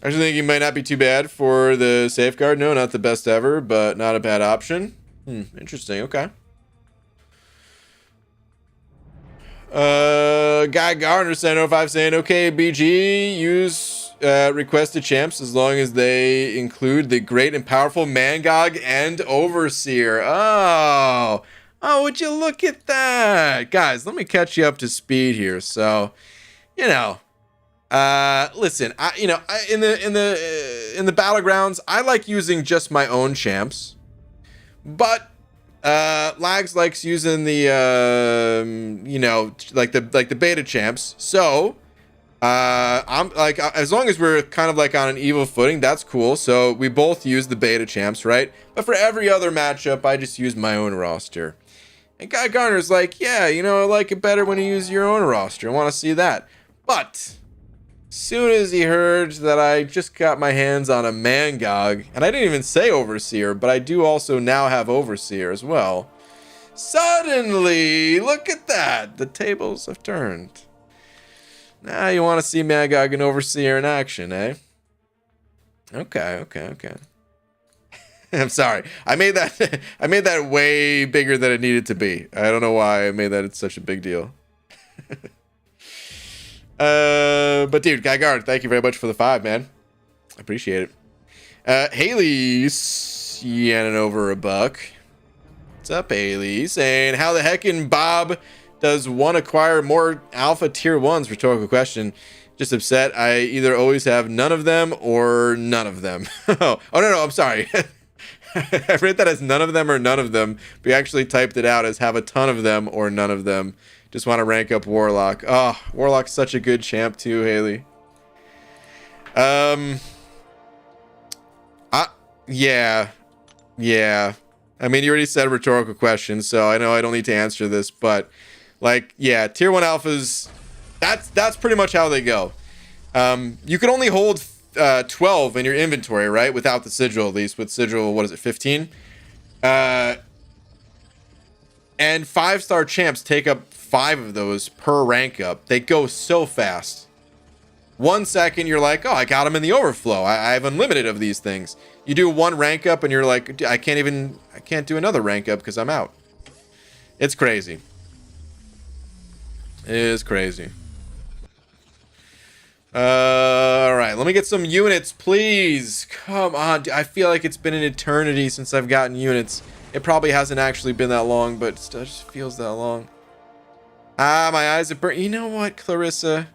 I actually think he might not be too bad for the safeguard. No, not the best ever, but not a bad option. Interesting. Okay. Guy Garner sent 05 saying, okay, BG, use requested champs as long as they include the great and powerful Mangog and Overseer. Oh, would you look at that? Guys, let me catch you up to speed here. So, you know, listen, in the Battlegrounds, I like using just my own champs, but Lags likes using the like the beta champs. So I'm like, as long as we're kind of like on an evil footing, that's cool. So we both use the beta champs, right? But for every other matchup, I just use my own roster. And Guy Garner's like, yeah, I like it better when you use your own roster. I want to see that. But soon as he heard that I just got my hands on a Mangog, and I didn't even say Overseer, but I do also now have Overseer as well. Suddenly, look at that. The tables have turned. Now you want to see Mangog and Overseer in action, eh? Okay. I'm sorry. I made that way bigger than it needed to be. I don't know why I made that it's such a big deal. But dude, Guy Guard, thank you very much for the 5, man. I appreciate it. Haley yanning over a buck. What's up, Haley? Saying, how the heckin' Bob does one acquire more alpha tier 1s? Rhetorical question. Just upset. I either always have none of them or none of them. No, I'm sorry. I read that as none of them or none of them. We actually typed it out as have a ton of them or none of them. Just want to rank up Warlock. Oh, Warlock's such a good champ too, Haley. Yeah. I mean, you already said a rhetorical question, so I know I don't need to answer this, but like, yeah, tier 1 alphas, that's pretty much how they go. You can only hold 12 in your inventory, right? Without the sigil, at least. With sigil, what is it, 15? And 5-star champs take up 5 of those per rank up. They go so fast. 1 second, you're like, oh, I got them in the overflow. I have unlimited of these things. You do 1 rank up, and you're like, I can't do another rank up because I'm out. It's crazy. It is crazy. All right, let me get some units, please. Come on, I feel like it's been an eternity since I've gotten units. It probably hasn't actually been that long, but it still just feels that long. Ah, my eyes are burnt. You know what, Clarissa?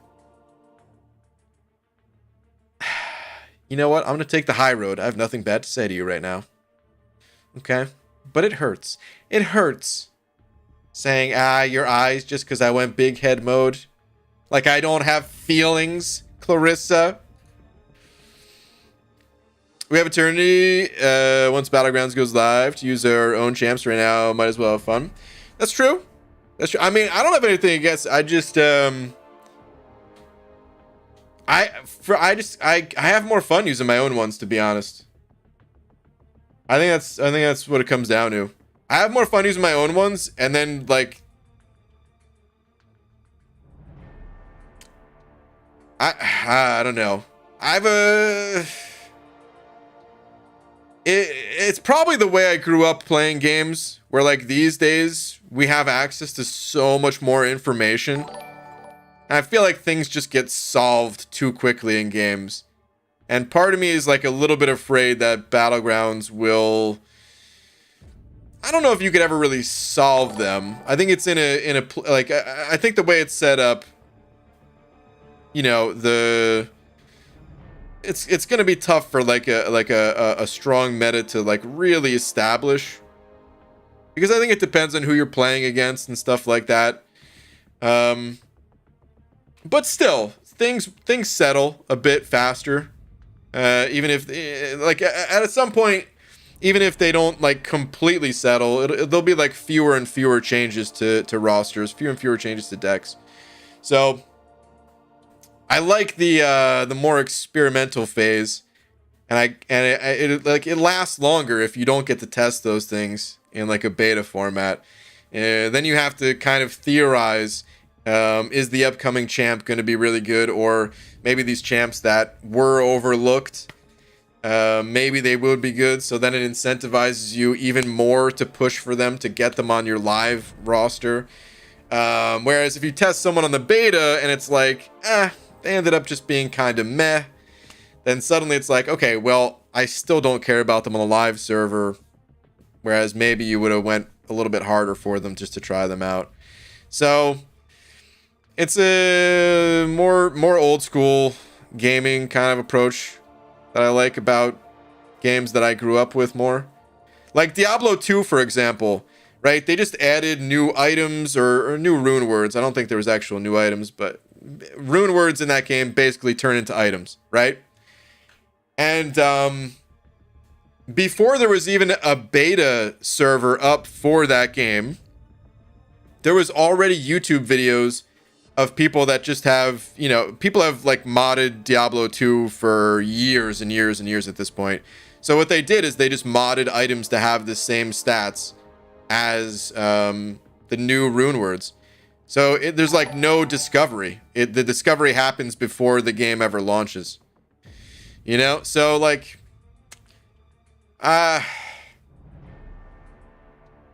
You know what? I'm gonna take the high road. I have nothing bad to say to you right now. Okay? But it hurts. It hurts saying, your eyes just because I went big head mode. Like I don't have feelings, Clarissa. We have Eternity. Once Battlegrounds goes live to use our own champs right now, might as well have fun. That's true. That's true. I mean, I don't have anything against. I just I have more fun using my own ones, to be honest. I think that's what it comes down to. I have more fun using my own ones, and then like I don't know. It's probably the way I grew up playing games, where like these days we have access to so much more information. And I feel like things just get solved too quickly in games. And part of me is like a little bit afraid that Battlegrounds will, I don't know if you could ever really solve them. I think it's in a like I think the way it's set up, you know, it's going to be tough for like a strong meta to like really establish, because I think it depends on who you're playing against and stuff like that. But still, things settle a bit faster. Even if like at some point, even if they don't like completely settle, there'll be like fewer and fewer changes to rosters, fewer and fewer changes to decks. So I like the more experimental phase, and it lasts longer if you don't get to test those things in like a beta format. Then you have to kind of theorize, is the upcoming champ going to be really good, or maybe these champs that were overlooked, maybe they would be good. So then it incentivizes you even more to push for them, to get them on your live roster. Whereas if you test someone on the beta and it's like, they ended up just being kind of meh, then suddenly it's like, okay, well, I still don't care about them on a live server. Whereas maybe you would have went a little bit harder for them just to try them out. So it's a more old school gaming kind of approach that I like about games that I grew up with more. Like Diablo 2, for example, right? They just added new items or new rune words. I don't think there was actual new items, but rune words in that game basically turn into items, right? And before there was even a beta server up for that game, there was already YouTube videos of people that just have, you know, people have like modded Diablo 2 for years and years and years at this point. So what they did is they just modded items to have the same stats as the new rune words. So there's like no discovery. The discovery happens before the game ever launches. You know? So like I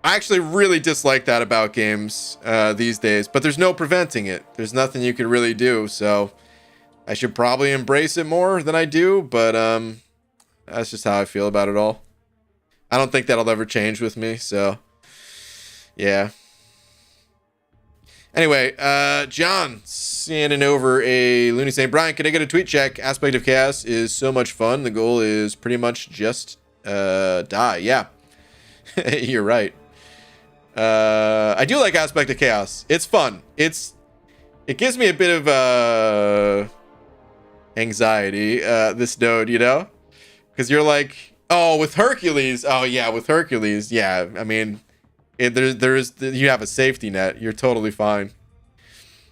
actually really dislike that about games these days, but there's no preventing it. There's nothing you can really do, so I should probably embrace it more than I do, but that's just how I feel about it all. I don't think that'll ever change with me, so yeah. Anyway, John sending over a Looney saying, Brian, can I get a tweet check? Aspect of Chaos is so much fun. The goal is pretty much just die. Yeah, you're right. I do like Aspect of Chaos. It's fun. It gives me a bit of anxiety, this node, you know? Because you're like, oh, with Hercules. Oh yeah, with Hercules. Yeah, I mean, you have a safety net. You're totally fine.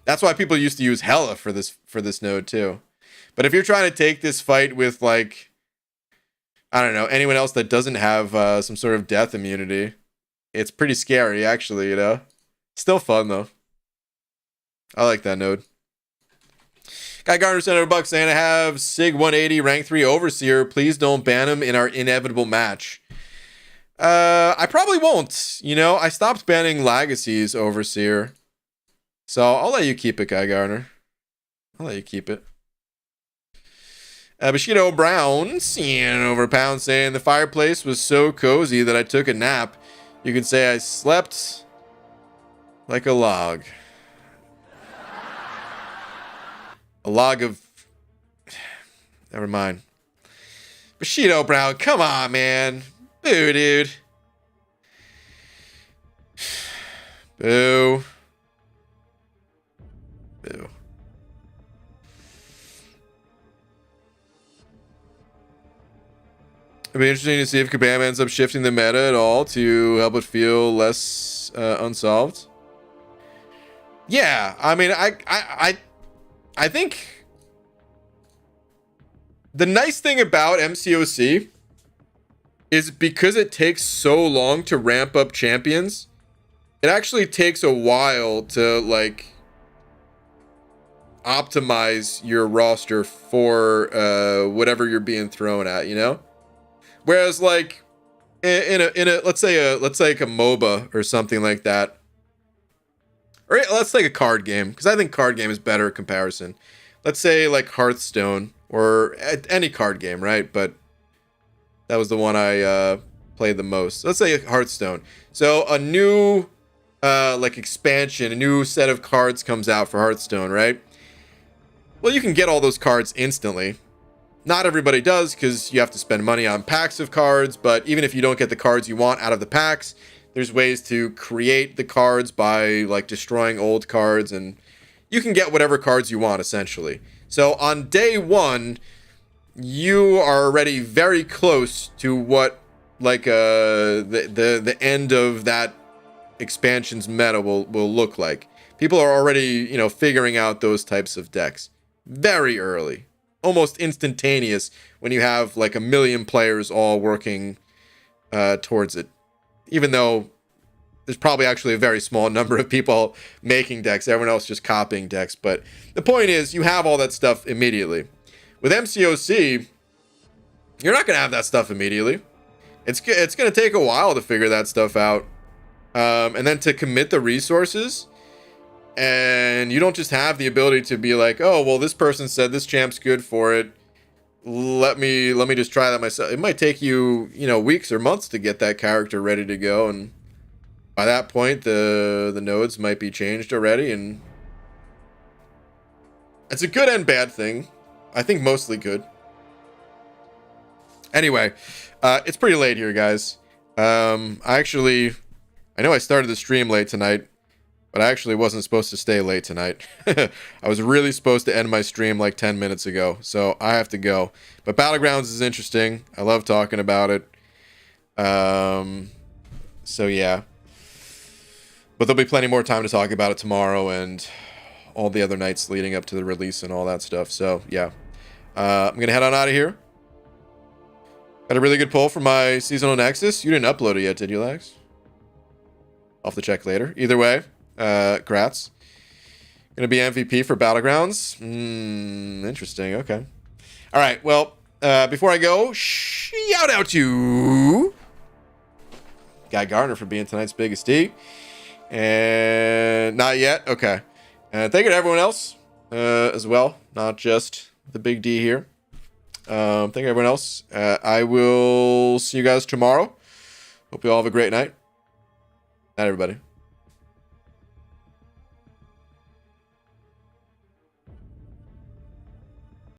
That's why people used to use Hela for this node too. But if you're trying to take this fight with like, I don't know, anyone else that doesn't have some sort of death immunity, it's pretty scary, actually, you know? Still fun, though. I like that node. Guy Garner sent over $1 saying, I have Sig 180 rank 3 Overseer. Please don't ban him in our inevitable match. I probably won't. You know, I stopped banning Legacy's Overseer. So I'll let you keep it, Guy Garner. I'll let you keep it. Bushido Brown, seeing over £1 saying, the fireplace was so cozy that I took a nap. You could say I slept like a log. A log of... Never mind. Bushido Brown, come on, man. Boo, dude. Boo. Boo. It'd be interesting to see if Kabam ends up shifting the meta at all to help it feel less unsolved. Yeah, I mean, I think the nice thing about MCOC is because it takes so long to ramp up champions, it actually takes a while to like optimize your roster for whatever you're being thrown at, you know? Whereas like in a let's say like a MOBA or something like that. Or let's take a card game, because I think card game is better in comparison. Let's say like Hearthstone or any card game, right? But that was the one I played the most. Let's say Hearthstone. So a new like expansion, a new set of cards comes out for Hearthstone, right? Well, you can get all those cards instantly. Not everybody does, because you have to spend money on packs of cards, but even if you don't get the cards you want out of the packs, there's ways to create the cards by like destroying old cards, and you can get whatever cards you want essentially. So on day one, you are already very close to what like the end of that expansion's meta will look like. People are already, you know, figuring out those types of decks very early, almost instantaneous, when you have like a million players all working towards it. Even though there's probably actually a very small number of people making decks, everyone else just copying decks. But the point is, you have all that stuff immediately. With MCOC, you're not going to have that stuff immediately. It's going to take a while to figure that stuff out. And then to commit the resources. And you don't just have the ability to be like, oh, well, this person said this champ's good for it. Let me just try that myself. It might take you, you know, weeks or months to get that character ready to go, and by that point the nodes might be changed already, and it's a good and bad thing. I think mostly good. Anyway, it's pretty late here, guys. I know I started the stream late tonight, but I actually wasn't supposed to stay late tonight. I was really supposed to end my stream like 10 minutes ago, so I have to go. But Battlegrounds is interesting. I love talking about it. So yeah. But there'll be plenty more time to talk about it tomorrow and all the other nights leading up to the release and all that stuff. So yeah. I'm going to head on out of here. Got a really good poll for my seasonal Nexus. You didn't upload it yet, did you, Lex? I'll have to check later. Either way. Grats. Gonna be MVP for Battlegrounds. Interesting. Okay. All right. Well, before I go, shout out to Guy Gardner for being tonight's biggest D. And not yet. Okay. And thank you to everyone else as well, not just the big D here. Thank you to everyone else. I will see you guys tomorrow. Hope you all have a great night. Night, everybody.